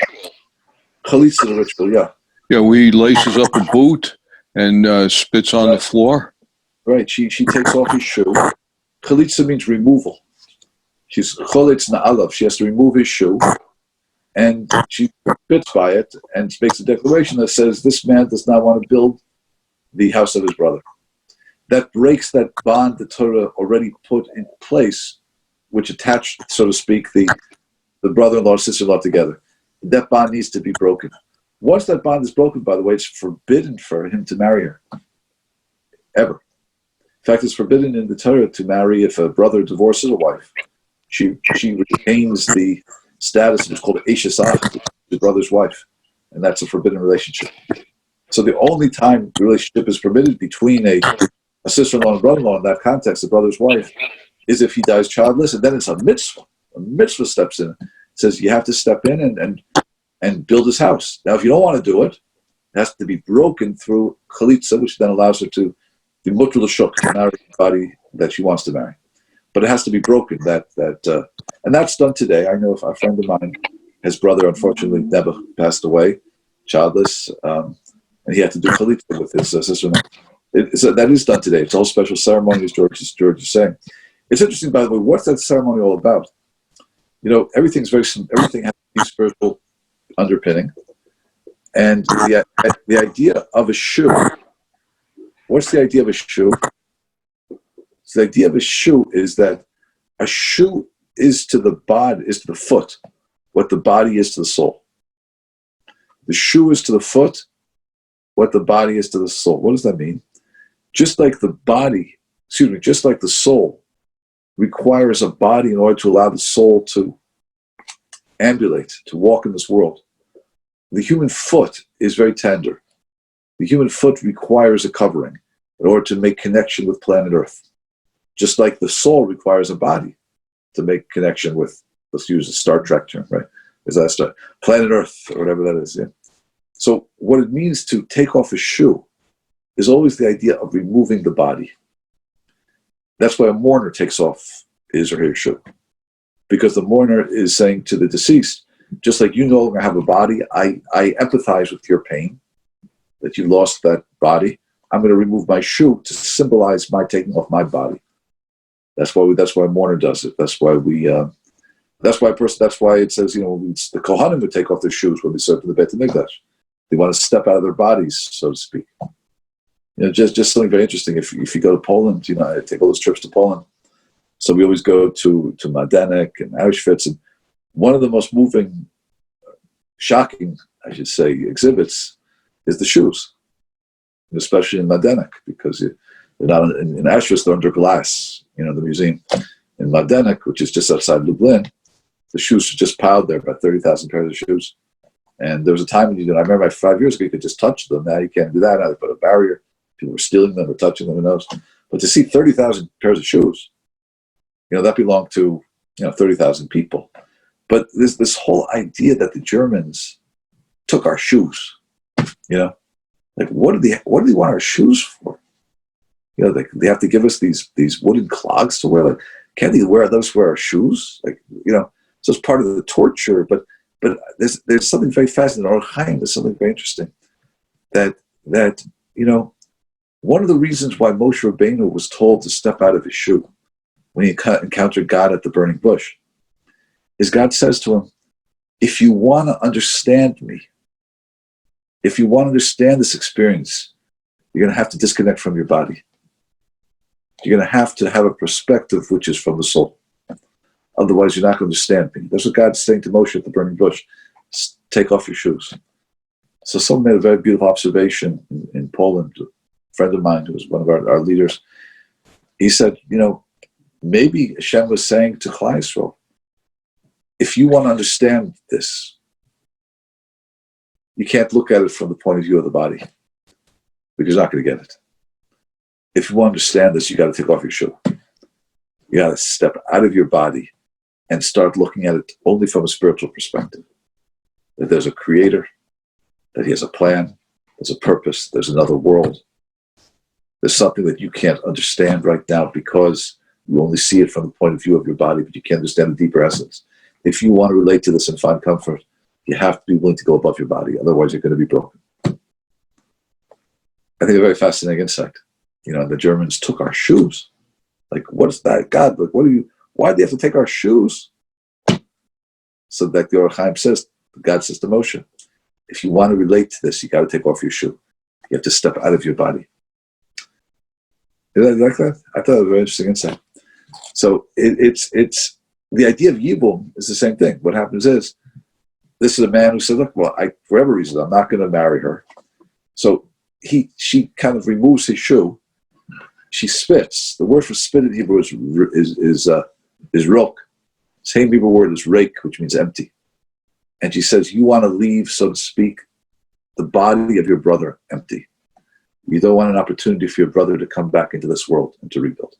Chalitza, the ritual, yeah. Yeah, he laces up a boot and spits on the floor. Right. She takes off his shoe. Chalitza means removal. She's chalitz na'alav. She has to remove his shoe, and she spits by it and makes a declaration that says this man does not want to build the house of his brother. That breaks that bond the Torah already put in place, which attached, so to speak, the brother-in-law and sister-in-law together. That bond needs to be broken. Once that bond is broken, by the way, it's forbidden for him to marry her. Ever. In fact, it's forbidden in the Torah to marry if a brother divorces a wife. She retains the status of what's called Eshes Ach, the brother's wife. And that's a forbidden relationship. So the only time the relationship is permitted between a sister-in-law and brother-in-law in that context, the brother's wife, is if he dies childless, and then it's a mitzvah. A mitzvah steps in. It says you have to step in and build his house. Now, if you don't want to do it, it has to be broken through chalitza, which then allows her to be mutter l'shuk, to marry somebody that she wants to marry. But it has to be broken. And that's done today. I know a friend of mine, his brother unfortunately never passed away, childless, and he had to do chalitza with his sister-in-law. That is done today. It's all special ceremony, as George is saying. It's interesting, by the way, what's that ceremony all about? Everything has a spiritual underpinning. And the idea of a shoe, what's the idea of a shoe? So the idea of a shoe is that a shoe is to the body, is to the foot, what the body is to the soul. The shoe is to the foot, what the body is to the soul. What does that mean? Just like the soul requires a body in order to allow the soul to ambulate, to walk in this world. The human foot is very tender. The human foot requires a covering in order to make connection with planet Earth. Just like the soul requires a body to make connection with, let's use a Star Trek term, right? Is that planet Earth or whatever that is, yeah. So what it means to take off a shoe is always the idea of removing the body. That's why a mourner takes off his or her shoe. Because the mourner is saying to the deceased, just like you no longer have a body, I empathize with your pain that you lost that body. I'm going to remove my shoe to symbolize my taking off my body. That's why a mourner does it. That's why it says, the Kohanim would take off their shoes when they serve in the Beit HaMikdash. They want to step out of their bodies, so to speak. Just something very interesting. If you go to Poland, I take all those trips to Poland. So we always go to Majdanek and Auschwitz, and one of the most moving, shocking, I should say, exhibits is the shoes, especially in Majdanek, because they're not in Auschwitz, they're under glass, the museum. In Majdanek, which is just outside Lublin, the shoes are just piled there, about 30,000 pairs of shoes. And there was a time when I remember 5 years ago, you could just touch them. Now you can't do that. Now they put a barrier. People were stealing them or touching them, who knows. But to see 30,000 pairs of shoes, that belonged to 30,000 people. But there's this whole idea that the Germans took our shoes. Like what do they want our shoes for? They have to give us these wooden clogs to wear. Like, can't they wear those for our shoes? So it's part of the torture. But there's something very fascinating. Or Chaim, there's something very interesting that one of the reasons why Moshe Rabbeinu was told to step out of his shoe when he encountered God at the burning bush is God says to him, if you want to understand me, if you want to understand this experience, you're going to have to disconnect from your body. You're going to have a perspective which is from the soul. Otherwise, you're not going to understand me. That's what God's saying to Moshe at the burning bush. Take off your shoes. So someone made a very beautiful observation in Poland. A friend of mine who was one of our leaders, he said, maybe Hashem was saying to Klal Yisrael, if you want to understand this, you can't look at it from the point of view of the body, because you're not going to get it. If you want to understand this, you got to take off your shoe. You got to step out of your body and start looking at it only from a spiritual perspective. That there's a creator, that he has a plan, there's a purpose, there's another world. There's something that you can't understand right now because you only see it from the point of view of your body, but you can't understand the deeper essence. If you want to relate to this and find comfort, you have to be willing to go above your body. Otherwise, you're going to be broken. I think a very fascinating insight. The Germans took our shoes. Like, what is that? God, like, why do they have to take our shoes? So that the Orach Chaim says, God says to Moshe, if you want to relate to this, you got to take off your shoe. You have to step out of your body. Did I like that? I thought it was a very interesting insight. So it's the idea of Yibum is the same thing. What happens is, this is a man who said, look, well, for whatever reason, I'm not going to marry her. So she kind of removes his shoe. She spits. The word for spit in Hebrew is rok. Same Hebrew word is rake, which means empty. And she says, you want to leave, so to speak, the body of your brother empty. You don't want an opportunity for your brother to come back into this world and to rebuild.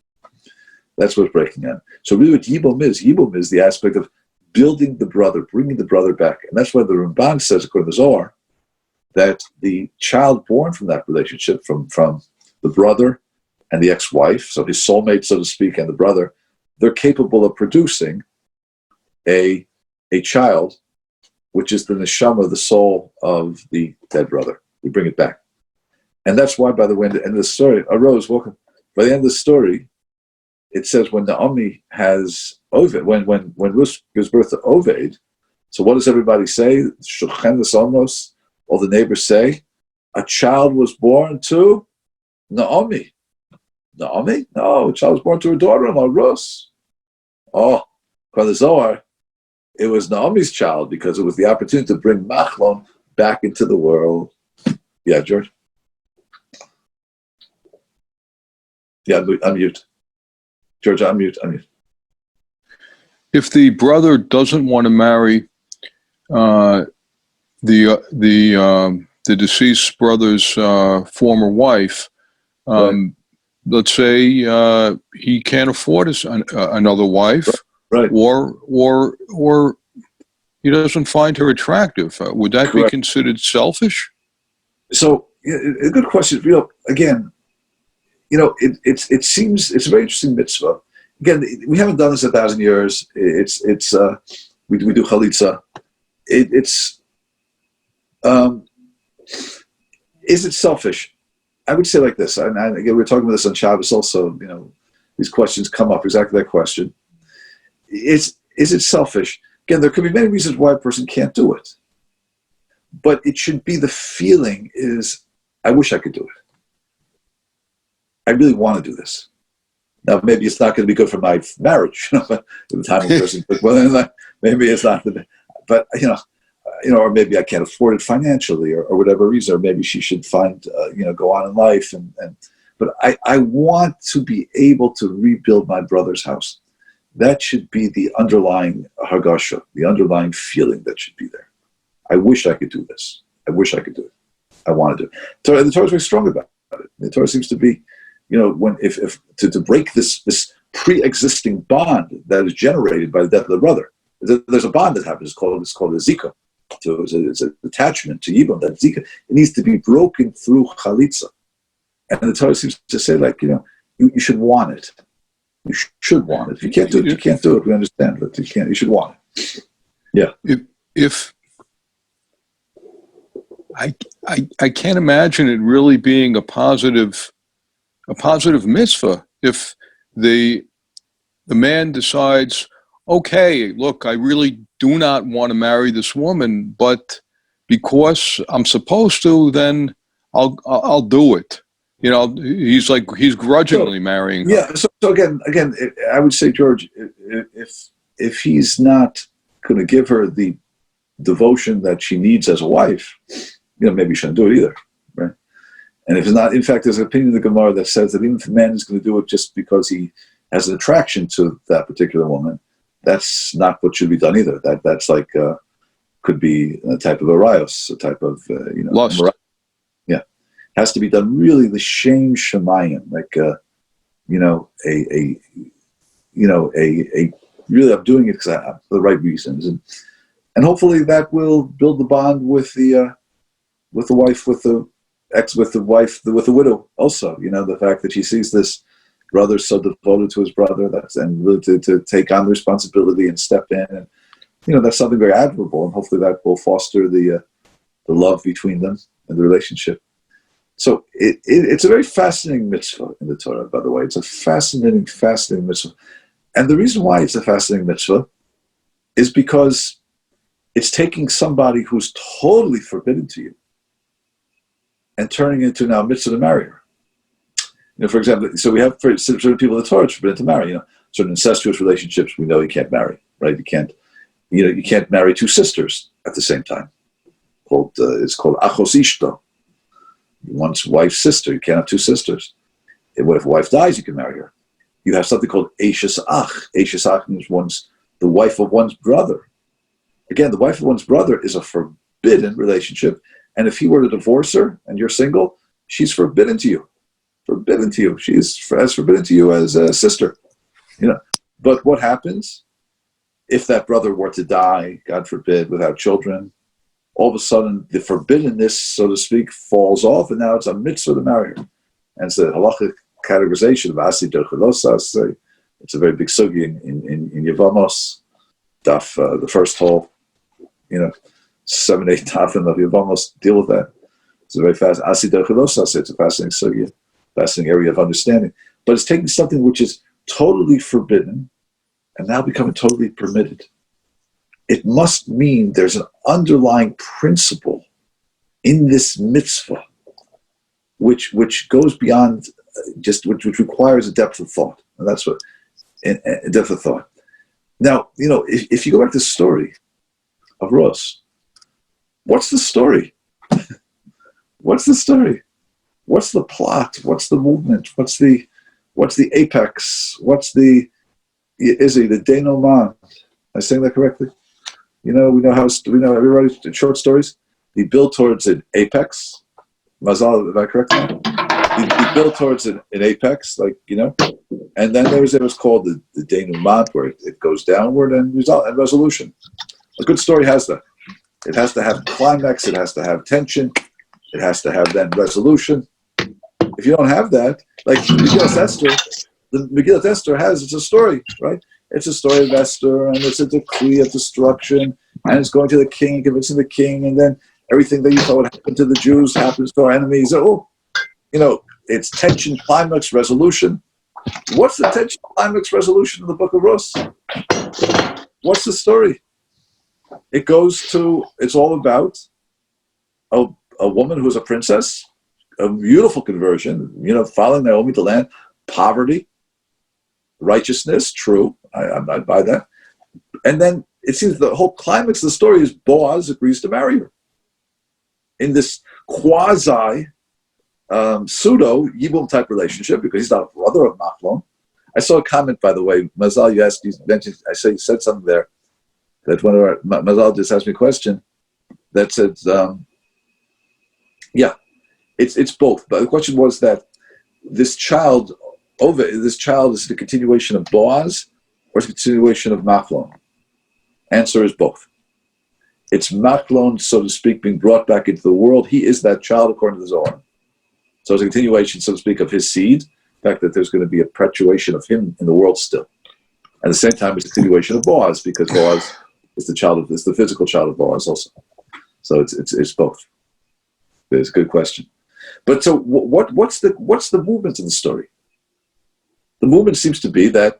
That's what's breaking on. So really what Yibum is the aspect of building the brother, bringing the brother back. And that's why the Ramban says, according to Zohar, that the child born from that relationship, from the brother and the ex-wife, so his soulmate, so to speak, and the brother, they're capable of producing a child, which is the neshama, the soul of the dead brother. We bring it back. And that's why, by the way, at the end of the story, Rose, welcome. By the end of the story, it says when Naomi has Oved, when Ruth gives birth to Oved, so what does everybody say? Shulchan Somos, all the neighbors say, a child was born to Naomi. Naomi? No, a child was born to her daughter-in-law, Ruth. Oh, by the Zohar, it was Naomi's child because it was the opportunity to bring Machlon back into the world. Yeah, George? Yeah, unmute. George, unmute. If the brother doesn't want to marry the deceased brother's former wife, Right. let's say he can't afford another wife, right. or he doesn't find her attractive, would that Correct. be considered selfish? So, a good question. Again, it seems it's a very interesting mitzvah. Again, we haven't done this 1,000 years. We do chalitza. Is it selfish? I would say like this, and again, we were talking about this on Shabbos also, these questions come up, exactly that question. Is it selfish? Again, there could be many reasons why a person can't do it. But it should be the feeling is, I wish I could do it. I really want to do this. Now, maybe it's not going to be good for my marriage, the time of person, but maybe it's not, but, or maybe I can't afford it financially or whatever reason, or maybe she should find, go on in life. But I want to be able to rebuild my brother's house. That should be the underlying hargasha, the underlying feeling that should be there. I wish I could do this. I wish I could do it. I want to do it. The Torah is very strong about it. The Torah seems to be, if to break this pre-existing bond that is generated by the death of the brother. There's a bond that happens. It's called a zika. So it's an attachment to Yibam. That zika, it needs to be broken through chalitza. And the Torah seems to say, you should want it. You should want it. If you can't do it, you can't do it. We understand, but you should want it. Yeah. If I can't imagine it really being a positive mitzvah if the man decides, okay, look, I really do not want to marry this woman, but because I'm supposed to, then I'll do it. He's grudgingly marrying her. Yeah. So again, I would say, George, if he's not going to give her the devotion that she needs as a wife, maybe he shouldn't do it either, right? And if it's not, in fact, there's an opinion in the Gemara that says that even if the man is going to do it just because he has an attraction to that particular woman, that's not what should be done either. That's like could be a type of arayos, a type of lust. Yeah, has to be done really l'shem shemayim, like a really I'm doing it because I have the right reasons, and hopefully that will build the bond with the wife, with the ex, with the wife, with the widow. Also, the fact that she sees this brother so devoted to his brother, and really to take on the responsibility and step in, and that's something very admirable, and hopefully that will foster the love between them and the relationship. So it's a very fascinating mitzvah in the Torah, by the way. It's a fascinating mitzvah. And the reason why it's a fascinating mitzvah is because it's taking somebody who's totally forbidden to you and turning into now mitzvah to marry her. For example, so we have for certain people in the Torah it's forbidden to marry. Certain incestuous relationships we know you can't marry, right? You can't marry two sisters at the same time. It's called achos ishto. One's wife's sister. You can't have two sisters. And if a wife dies, you can marry her. You have something called eishes ach. Eishes ach means the wife of one's brother. Again, the wife of one's brother is a forbidden relationship. And if he were to divorce her and you're single, she's forbidden to you. Forbidden to you. She's as forbidden to you as a sister. But what happens if that brother were to die, God forbid, without children? All of a sudden, the forbiddenness, so to speak, falls off, and now it's a mitzvah to marry her. And it's a halachic categorization of asi derchelosas. It's a very big sugi in Yevamos, daf, the first whole, 7-8 tafim of Yevamos deal with that. It's a very fast asi derchelosas. It's a fascinating sugi, fascinating area of understanding. But it's taking something which is totally forbidden and now becoming totally permitted. It must mean there's an underlying principle in this mitzvah which goes beyond which requires a depth of thought. And that's what a depth of thought. Now, if you go back to the story of Rus, what's the story? What's the story? What's the plot? What's the movement? What's the apex? What's the denouement? Am I saying that correctly? We know everybody's short stories. They build towards an apex. Mazal, am I correct? They build towards an apex, and then there was called the denouement, where it goes downward and resolution. A good story has that. It has to have climax. It has to have tension. It has to have then resolution. If you don't have that, like Megilat Esther it's a story, right? It's a story of Esther, and it's a decree of destruction, and it's going to the king, convincing the king, and then everything that you thought would happen to the Jews happens to our enemies. It's tension, climax, resolution. What's the tension, climax, resolution in the book of Rus? What's the story? It's all about a woman who's a princess, a beautiful conversion, following Naomi to land, poverty, righteousness, true, I buy that. And then it seems the whole climax of the story is Boaz agrees to marry her in this quasi pseudo Yibum type relationship, because he's not a brother of Machlon. I saw a comment, by the way, Mazal, you mentioned, you said something there that one of our Mazal just asked me a question that said, it's both. But the question was that this child is the continuation of Boaz or it's a continuation of Machlon? Answer is both. It's Machlon, so to speak, being brought back into the world. He is that child according to the Zohar. So it's a continuation, so to speak, of his seed. The fact that there's going to be a perpetuation of him in the world still. At the same time, it's a continuation of Boaz, because Boaz is the physical child of Boaz also. So it's both. It's a good question. But so what's the movement in the story? The movement seems to be that,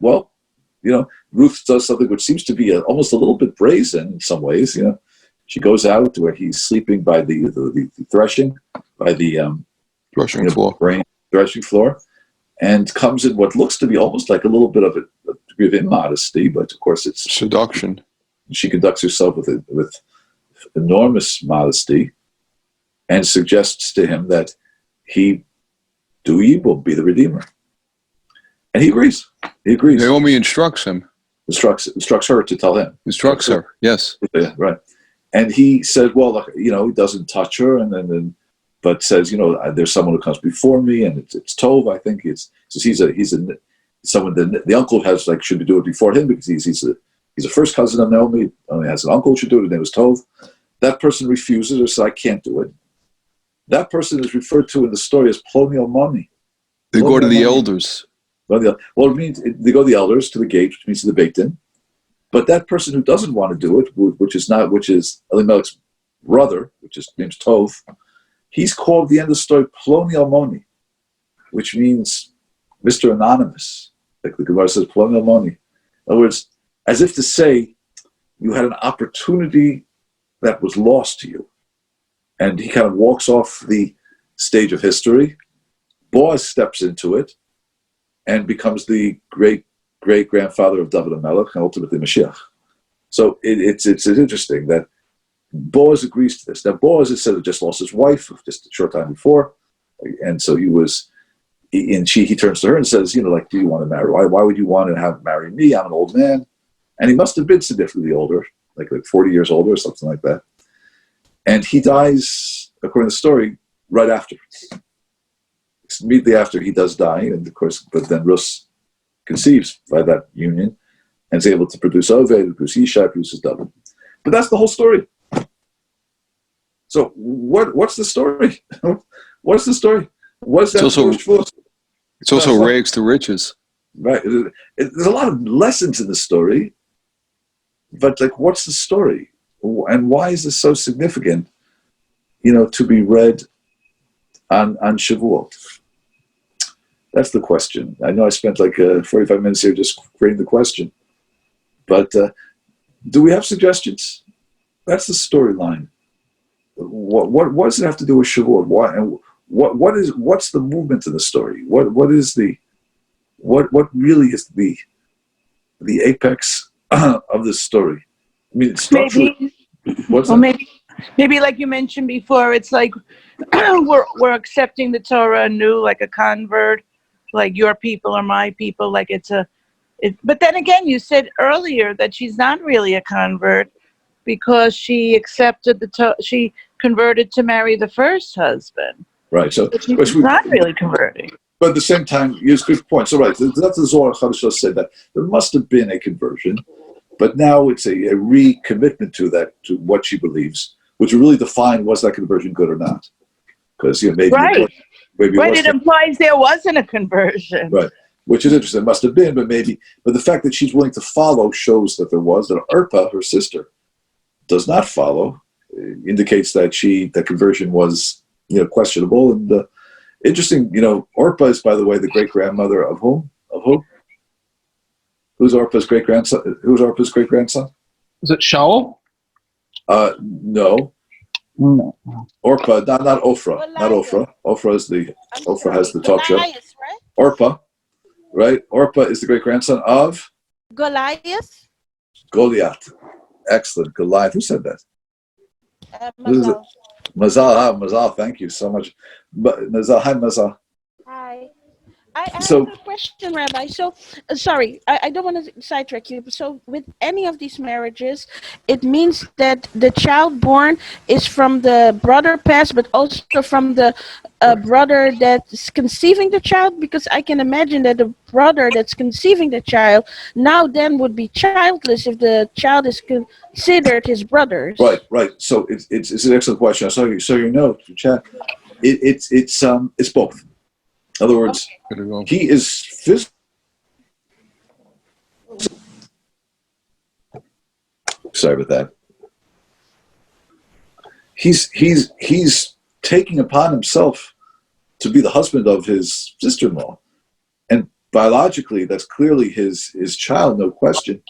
Ruth does something which seems to be almost a little bit brazen in some ways. She goes out where he's sleeping by the threshing, by the threshing floor, and comes in what looks to be almost like a little bit of a degree of immodesty, but of course it's seduction. She conducts herself with enormous modesty and suggests to him that he will be the Redeemer. And he agrees. Naomi instructs him. instructs her to tell him. Instructs her, yes. Yeah, right. And he said, well, look, he doesn't touch her, but says, there's someone who comes before me, and it's Tov. I think he's someone the uncle should do it before him because he's a first cousin of Naomi. Only has an uncle who should do it. His name is Tov. That person refuses or says, I can't do it. That person is referred to in the story as Ploni Almoni. They go to the elders. Well, it means they go to the elders, to the gate, which means to the Beit Din. But that person who doesn't want to do it, which is Elimelech's brother, which is named Tov, he's called at the end of the story Ploni Almoni, which means Mr. Anonymous. Like the Gemara says, Ploni Almoni. In other words, as if to say, you had an opportunity that was lost to you. And he kind of walks off the stage of history. Boaz steps into it and becomes the great-grandfather of David HaMelech and ultimately Mashiach. So it's interesting that Boaz agrees to this. Now, Boaz, it said, had just lost his wife just a short time before. And so he turns to her and says, do you want to marry? Why would you want to marry me? I'm an old man. And he must have been significantly older, like 40 years older or something like that. And he dies, according to the story, right after. Immediately after he does die, and of course, but then Rus conceives by that union and is able to produce Oved, produce Yishai, produces David. But that's the whole story. So what's the story? What's the story? What's that? It's also rags to riches. Right. There's a lot of lessons in the story, but what's the story? And why is this so significant, to be read on Shavuot? That's the question. I know I spent 45 minutes here just creating the question. But do we have suggestions? That's the storyline. What does it have to do with Shavuot? Why? And what's the movement in the story? What really is the apex of this story? I mean, structurally, maybe like you mentioned before, it's like we're accepting the Torah anew, like a convert, like your people are my people, like but then again, you said earlier that she's not really a convert because she accepted she converted to marry the first husband. Right. So she's not really converting. But at the same time, it's a good point. So right, that's the Zohar Chadashah said that there must have been a conversion. But now it's a recommitment to what she believes, which will really define was that conversion good or not. Because maybe it implies there wasn't a conversion. Right, which is interesting. It must have been, but the fact that she's willing to follow shows that there was. That Orpah, her sister, does not follow, indicates that conversion was questionable and interesting. Orpah is, by the way, the great grandmother of whom? Of who? Who's Orpah's great grandson? Who's Orpah's great grandson? Is it Shaul? No. Orpah, not Ophrah. Goliath. Not Ophrah. Ophrah has the talk show. Goliath, right? Orpah, right? Orpah is the great grandson of Goliath. Goliath. Excellent. Goliath. Who said that? Mazal. Mazal. Thank you so much. Mazal. Hi, Mazal. Hi. I have a question, Rabbi. So, sorry, I don't want to sidetrack you. So, with any of these marriages, it means that the child born is from the brother past, but also from the brother that's conceiving the child? Because I can imagine that the brother that's conceiving the child now then would be childless if the child is considered his brother's. Right. So, it's an excellent question. So you know, chat. It's both. In other words, he is physically. Sorry about that. He's taking upon himself to be the husband of his sister-in-law, and biologically, that's clearly his child, no question,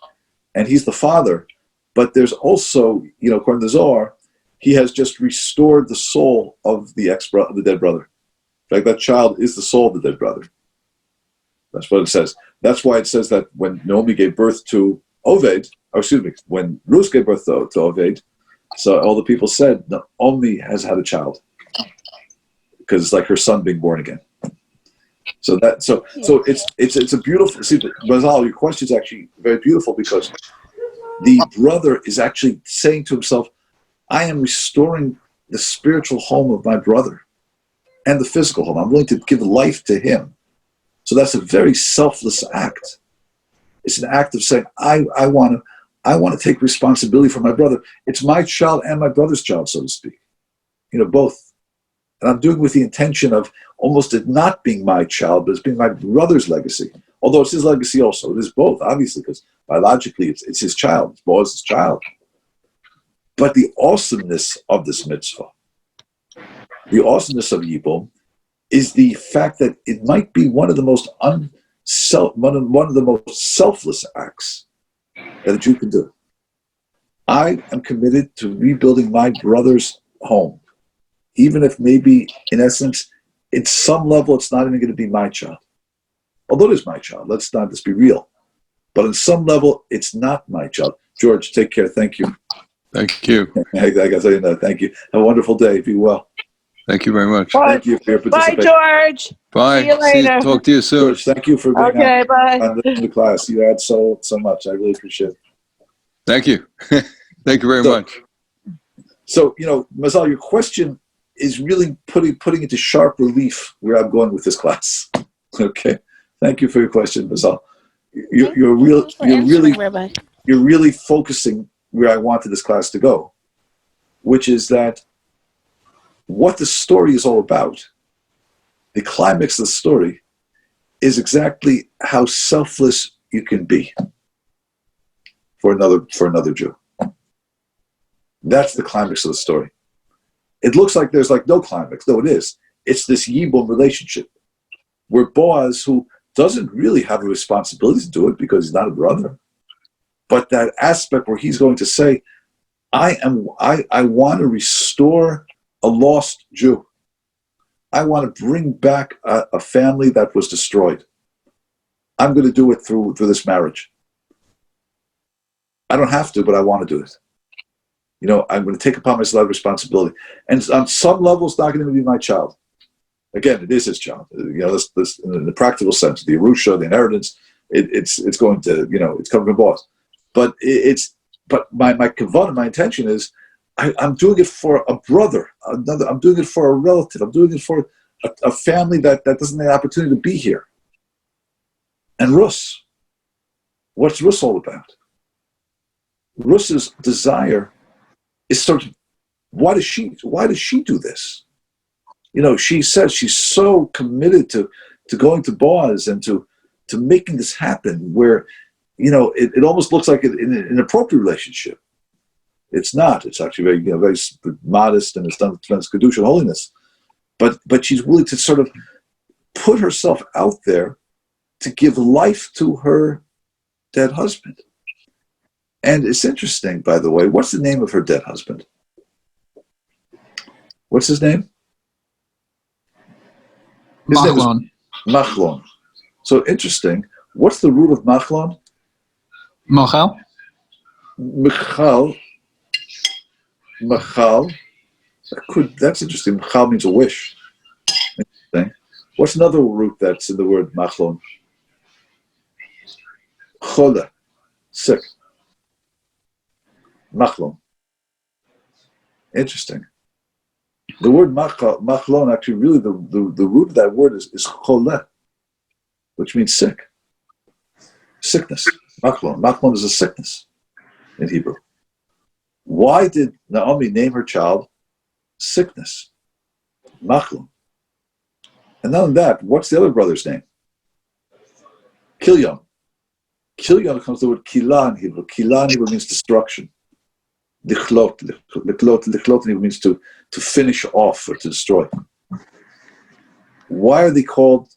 and he's the father. But there's also, according to Zohar, he has just restored the soul of the dead brother. In fact, that child is the soul of the dead brother. That's what it says. That's why it says that when Naomi gave birth to when Ruth gave birth to Oved, so all the people said, Naomi has had a child. Because it's like her son being born again. So it's a beautiful. See, Razal, your question is actually very beautiful because the brother is actually saying to himself, "I am restoring the spiritual home of my brother and the physical home. I'm willing to give life to him." So that's a very selfless act. It's an act of saying, "I want to take responsibility for my brother. It's my child and my brother's child, so to speak. Both." And I'm doing it with the intention of almost it not being my child, but it's being my brother's legacy. Although it's his legacy also. It is both, obviously, because biologically it's his child. It's Boaz's child. But the awesomeness of this mitzvah, the awesomeness of Yibum, is the fact that it might be one of the most selfless acts that a Jew can do. I am committed to rebuilding my brother's home. Even if maybe, in essence, at some level, it's not even going to be my child. Although it is my child, let's be real. But on some level, it's not my child. George, take care. Thank you. Thank you. I got to tell you that. Thank you. Have a wonderful day. Be well. Thank you very much. Bye. Thank you for your participation. Bye, George. Bye. See you later. Talk to you soon. George, thank you for being Okay, bye. on the class. You add so much. I really appreciate it. Thank you. Thank you very much. So, Mazal, your question is really putting into sharp relief where I'm going with this class. Okay, thank you for your question, Mazal. You're really focusing where I wanted this class to go, which is that what the story is all about. The climax of the story is exactly how selfless you can be for another Jew. That's the climax of the story. It looks like there's no climax. No, it is. It's this Yibum relationship where Boaz, who doesn't really have a responsibility to do it because he's not a brother, but that aspect where he's going to say, I want to restore a lost Jew. I want to bring back a family that was destroyed. I'm going to do it through this marriage. I don't have to, but I want to do it. I'm going to take upon myself that responsibility. And on some level, it's not going to be my child. Again, it is his child. This in the practical sense, the Yerusha, the inheritance, it's going to, it's coming from boss. But my kavanah, my intention is, I'm doing it for a brother. I'm doing it for a relative. I'm doing it for a family that doesn't have the opportunity to be here. And Rus, what's Rus all about? Rus's desire is sort of, why does she do this? She says she's so committed to going to Boaz and to making this happen where, it almost looks like an inappropriate relationship. It's not. It's actually very, very modest, and it's done with tremendous kedusha and holiness. But she's willing to sort of put herself out there to give life to her dead husband. And it's interesting, by the way, what's the name of her dead husband? What's his name? Machlon. Machlon. So interesting. What's the root of Machlon? Michal. Michal. That's interesting. Michal means a wish. Interesting. What's another root that's in the word Machlon? Chola. Sick. Machlon. Interesting. The word machlon, actually, really, the root of that word is choleh, which means sick. Sickness. Machlon. Machlon is a sickness in Hebrew. Why did Naomi name her child sickness? Machlon. And not only that, what's the other brother's name? Kilyon. Kilyon comes from the word kilah in Hebrew. Kilah in Hebrew means destruction. Lichlot in Hebrew means to finish off or to destroy. Why are they called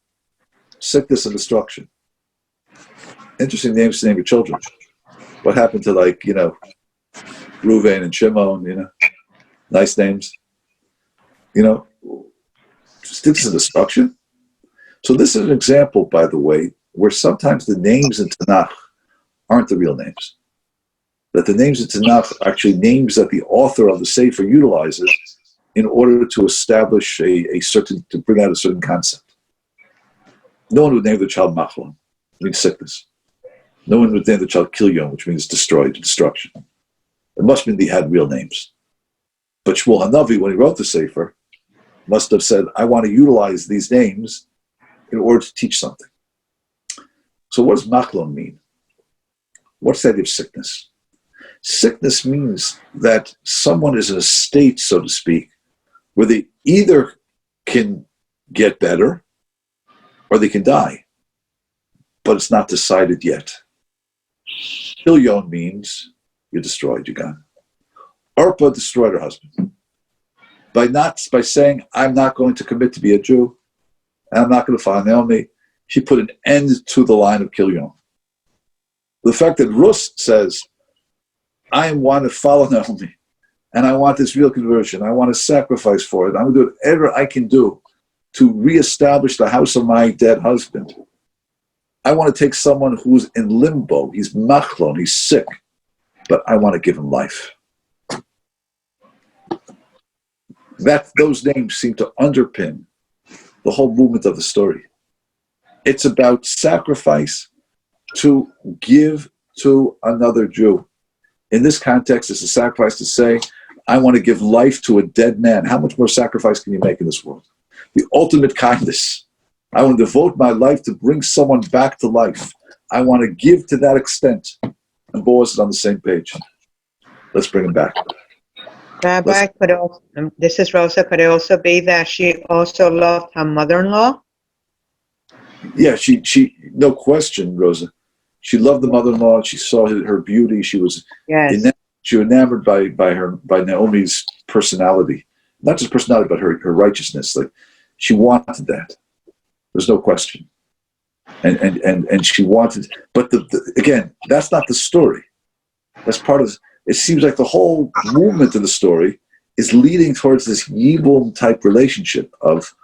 sickness and destruction? Interesting names to name your children. What happened to Ruvain and Shimon, nice names. Sickness and destruction. So this is an example, by the way, where sometimes the names in Tanakh aren't the real names. That the names in Tanakh are actually names that the author of the Sefer utilizes in order to establish to bring out a certain concept. No one would name the child Machlon, which means sickness. No one would name the child Kilyon, which means destroyed, destruction. It must mean they had real names. But Shmuel Hanavi, when he wrote the Sefer, must have said, I want to utilize these names in order to teach something. So what does Machlon mean? What's the idea of sickness? Sickness means that someone is in a state, so to speak, where they either can get better or they can die, but it's not decided yet. Kilyon means you're destroyed, you're gone. Orpah destroyed her husband by saying, I'm not going to commit to be a Jew, and I'm not going to follow Naomi. She put an end to the line of Kilyon. The fact that Rus says, I want to follow Naomi, and I want this real conversion. I want to sacrifice for it. I'm going to do whatever I can do to reestablish the house of my dead husband. I want to take someone who's in limbo. He's machlon, he's sick, but I want to give him life. Those names seem to underpin the whole movement of the story. It's about sacrifice to give to another Jew. In this context, it's a sacrifice to say, I want to give life to a dead man. How much more sacrifice can you make in this world? The ultimate kindness. I want to devote my life to bring someone back to life. I want to give to that extent. And Boaz is on the same page. Let's bring him back. Rabbi, this is Rosa. Could it also be that she also loved her mother-in-law? Yeah, she no question, Rosa. She loved the mother-in-law. She saw her beauty. She was enamored by Naomi's personality, not just personality, but her righteousness. Like she wanted that. There's no question, and she wanted. But again, that's not the story. That's part of. It seems like the whole movement of the story is leading towards this Yibum type relationship of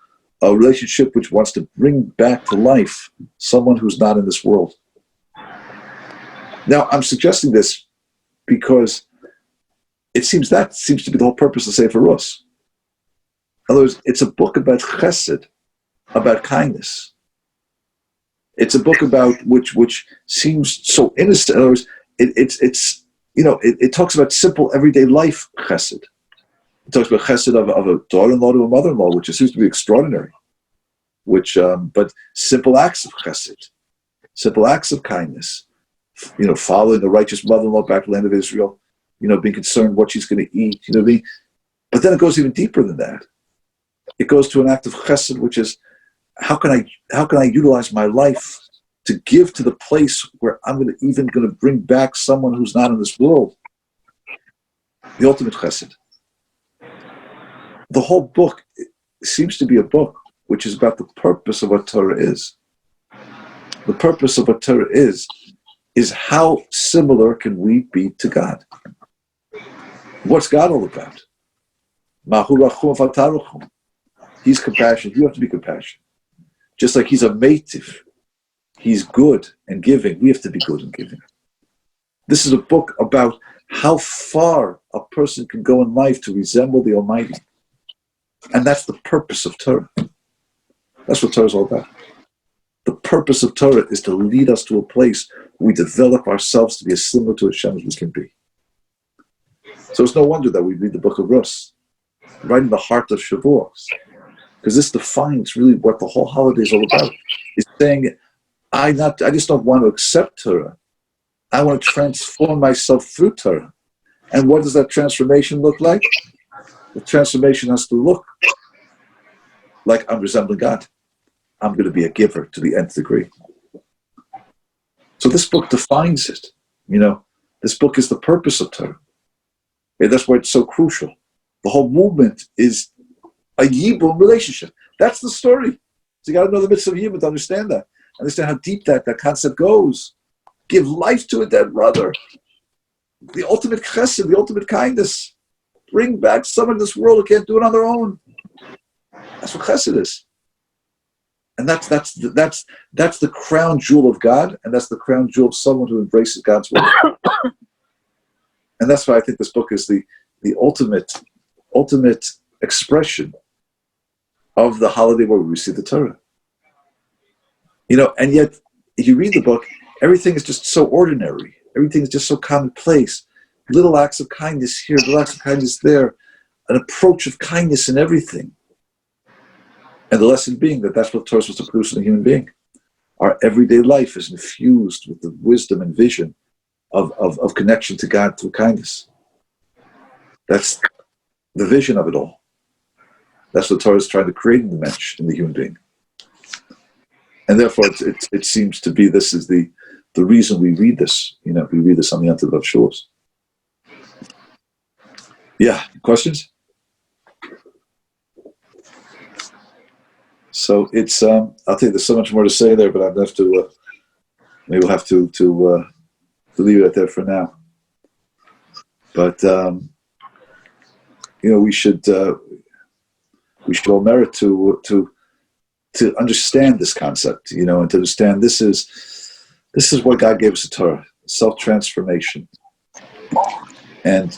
a relationship which wants to bring back to life someone who's not in this world. Now, I'm suggesting this because it seems to be the whole purpose of Sefer Rus. In other words, it's a book about chesed, about kindness. It's a book about which seems so innocent. In other words, it talks about simple everyday life chesed. It talks about chesed of a daughter-in-law to a mother-in-law, which seems to be extraordinary. But simple acts of chesed, simple acts of kindness. Following the righteous mother-in-law back to the land of Israel. Being concerned what she's going to eat. But then it goes even deeper than that. It goes to an act of chesed, which is how can I utilize my life to give to the place where I'm going to bring back someone who's not in this world. The ultimate chesed. The whole book seems to be a book which is about the purpose of what Torah is. The purpose of what Torah is how similar can we be to God? What's God all about? Mahu rachum v'ataruchum. He's compassionate. You have to be compassionate. Just like he's a meitiv. He's good and giving. We have to be good and giving. This is a book about how far a person can go in life to resemble the Almighty. And that's the purpose of Torah. That's what Torah is all about. The purpose of Torah is to lead us to a place where we develop ourselves to be as similar to Hashem as we can be. So it's no wonder that we read the book of Rus, right in the heart of Shavuos, because this defines really what the whole holiday is all about. It's saying, I just don't want to accept Torah. I want to transform myself through Torah. And what does that transformation look like? The transformation has to look like I'm resembling God. I'm going to be a giver to the nth degree. So this book defines it. This book is the purpose of Torah. And that's why it's so crucial. The whole movement is a Yibum relationship. That's the story. So you got to know the mitzvah of Yibum to understand that. Understand how deep that concept goes. Give life to a dead brother. The ultimate chesed, the ultimate kindness. Bring back someone in this world who can't do it on their own. That's what chesed is. And that's the crown jewel of God, and that's the crown jewel of someone who embraces God's word. And that's why I think this book is the ultimate expression of the holiday where we receive the Torah. And yet, if you read the book, everything is just so ordinary. Everything is just so commonplace. Little acts of kindness here, little acts of kindness there, an approach of kindness in everything. And the lesson being that that's what Torah is supposed to produce in a human being. Our everyday life is infused with the wisdom and vision of connection to God through kindness. That's the vision of it all. That's what Torah is trying to create in the mensch, in the human being. And therefore, it seems to be this is the reason we read this. We read this on the Yontif of Shavuos. Yeah, questions? So it's I'll tell you, there's so much more to say there, but I'd have to maybe we'll have to leave it there for now. But we should all merit to understand this concept, and to understand this is what God gave us a Torah, self-transformation. And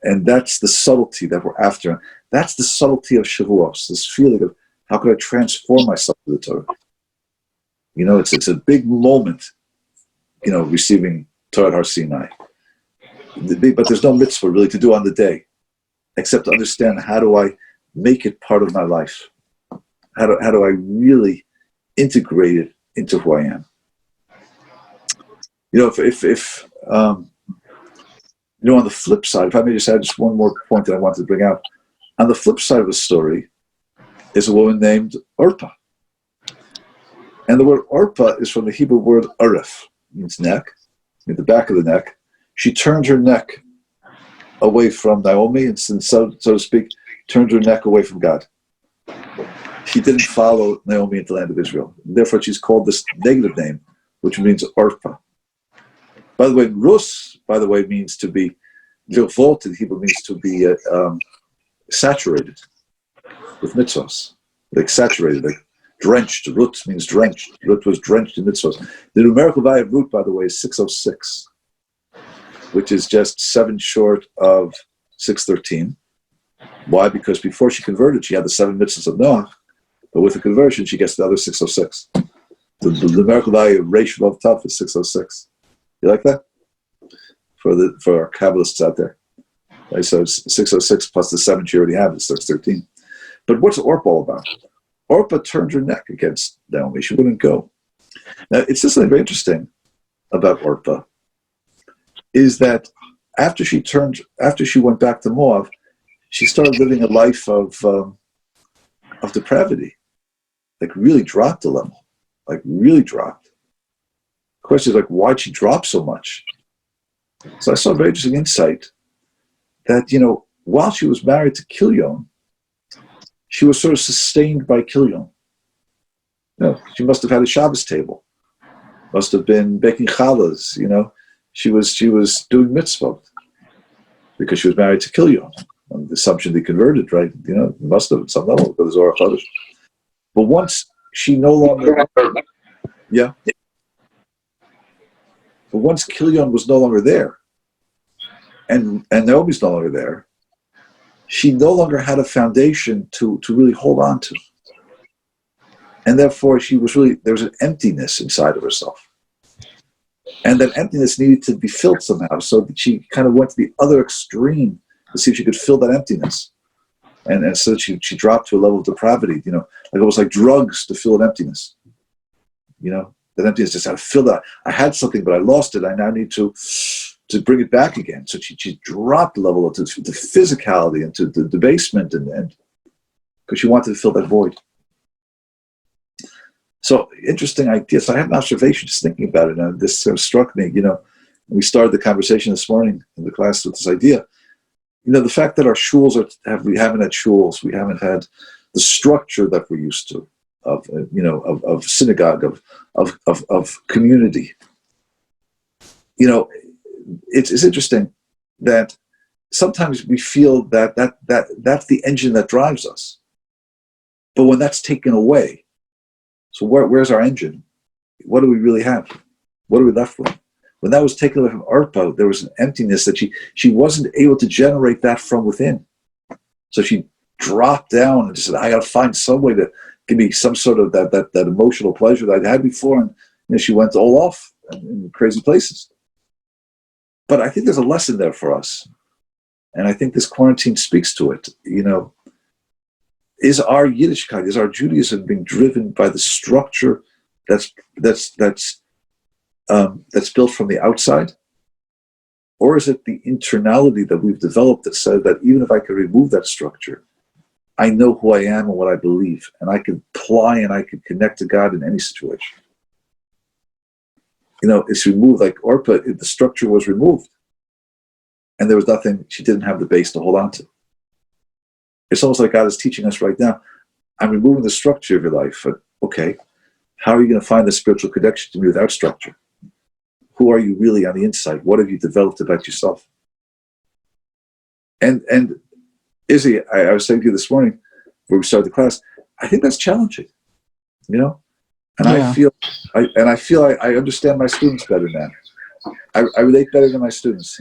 that's the subtlety that we're after. That's the subtlety of Shavuos, this feeling of how could I transform myself to the Torah? It's a big moment, receiving Torah at Har Sinai. But there's no mitzvah really to do on the day, except to understand how do I make it part of my life? How do I really integrate it into who I am? If on the flip side, if I may just add just one more point that I wanted to bring out. On the flip side of the story is a woman named Orpah. And the word Orpah is from the Hebrew word aref, means neck, means the back of the neck. She turned her neck away from Naomi and so to speak, turned her neck away from God. She didn't follow Naomi into the land of Israel. Therefore, she's called this negative name, which means Orpah. By the way, Rus, means to be, Lirvot in Hebrew means to be saturated with mitzvahs. Like saturated, like drenched. Rut means drenched. Rut was drenched in mitzvahs. The numerical value of Rut, by the way, is 606, which is just 7 short of 613. Why? Because before she converted, she had the 7 mitzvahs of Noah, but with the conversion, she gets the other 606. The numerical value of Reish Vav Tav is 606. You like that? For our Kabbalists out there. Right, so 606 plus the 7 she already had is 613. But what's Orpah all about? Orpah turned her neck against Naomi. She wouldn't go. Now, it's just something very interesting about Orpah, is that after she went back to Moab, she started living a life of depravity, like really dropped a level, like really dropped. The question is why'd she drop so much? So I saw a very interesting insight that, while she was married to Kilion, she was sort of sustained by Kilion. She must have had a Shabbos table, must have been baking challahs, She was doing mitzvot because she was married to Kilion. On the assumption they converted, right? Must have at some level because Zohar Chodesh. But once she no longer, yeah. But once Kilion was no longer there, and Naomi's no longer there, she no longer had a foundation to really hold on to. And therefore there was an emptiness inside of herself. And that emptiness needed to be filled somehow, so that she kind of went to the other extreme to see if she could fill that emptiness. And so she dropped to a level of depravity, almost like drugs to fill an emptiness. That emptiness just had to fill that. I had something, but I lost it. I now need to bring it back again. So she dropped the level of the physicality into the debasement, and because she wanted to fill that void. So interesting idea. So I had an observation just thinking about it, and this sort of struck me. We started the conversation this morning in the class with this idea. The fact that our shuls we haven't had shuls, we haven't had the structure that we're used to of synagogue, of community. It's interesting that sometimes we feel that that's the engine that drives us. But when that's taken away, so where's our engine? What do we really have? What are we left with? When that was taken away from Orpah, there was an emptiness that she wasn't able to generate that from within. So she dropped down and just said, I got to find some way give me some sort of that emotional pleasure that I had before, and she went all off in crazy places. But I think there's a lesson there for us, and I think this quarantine speaks to it. Is our Yiddishkeit, is our Judaism being driven by the structure that's built from the outside, or is it the internality that we've developed that says that even if I could remove that structure, I know who I am and what I believe, and I can apply and I can connect to God in any situation. It's removed, like Orpah, the structure was removed, and there was nothing, she didn't have the base to hold on to. It's almost like God is teaching us right now, I'm removing the structure of your life. But, okay, how are you going to find the spiritual connection to me without structure? Who are you really on the inside? What have you developed about yourself? And Izzy, I was saying to you this morning, before we started the class, I think that's challenging, And I feel I understand my students better now. I relate better to my students.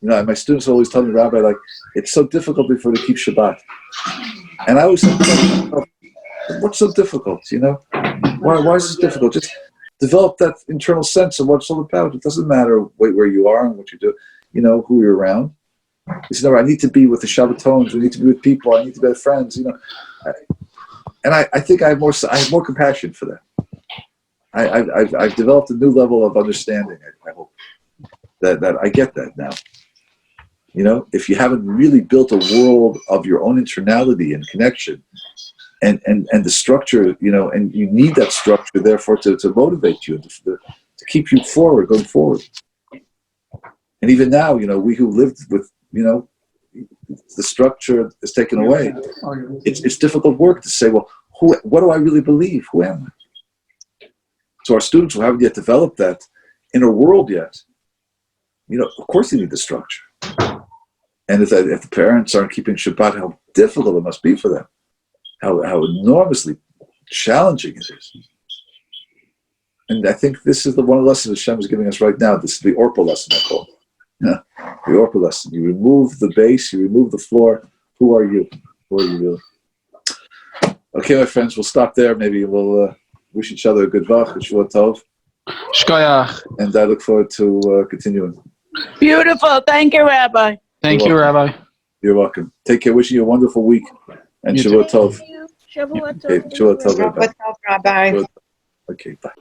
My students always tell me, Rabbi, like, it's so difficult before they keep Shabbat. And I always think, what's so difficult, Why is this difficult? Just develop that internal sense of what it's all about. It doesn't matter where you are and what you do, who you're around. He said, no, I need to be with the Shabbatones. We need to be with people. I need to be with friends. I think I have more compassion for that. I've developed a new level of understanding. I hope that I get that now. If you haven't really built a world of your own internality and connection, and the structure, and you need that structure, therefore, to motivate you and to keep you going forward. And even now, we who lived with, the structure is taken away. It's difficult work to say, well, what do I really believe? Who am I? So our students who haven't yet developed that inner world yet, of course they need the structure. And if the parents aren't keeping Shabbat, how difficult it must be for them. How enormously challenging it is. And I think this is one of the lessons Hashem is giving us right now. This is the Orpah lesson, I call it. The Orpah lesson. You remove the base, you remove the floor. Who are you? Who are you really? Okay, my friends, we'll stop there. Maybe we'll wish each other a good vach, a Shavua Tov. Shkoyach. And I look forward to continuing. Beautiful. Thank you, Rabbi. Thank you, Rabbi. You're welcome. Take care. Wishing you a wonderful week. And Shavua Tov. Shavua Tov. Okay, Shavua Tov, Rabbi. Okay, bye.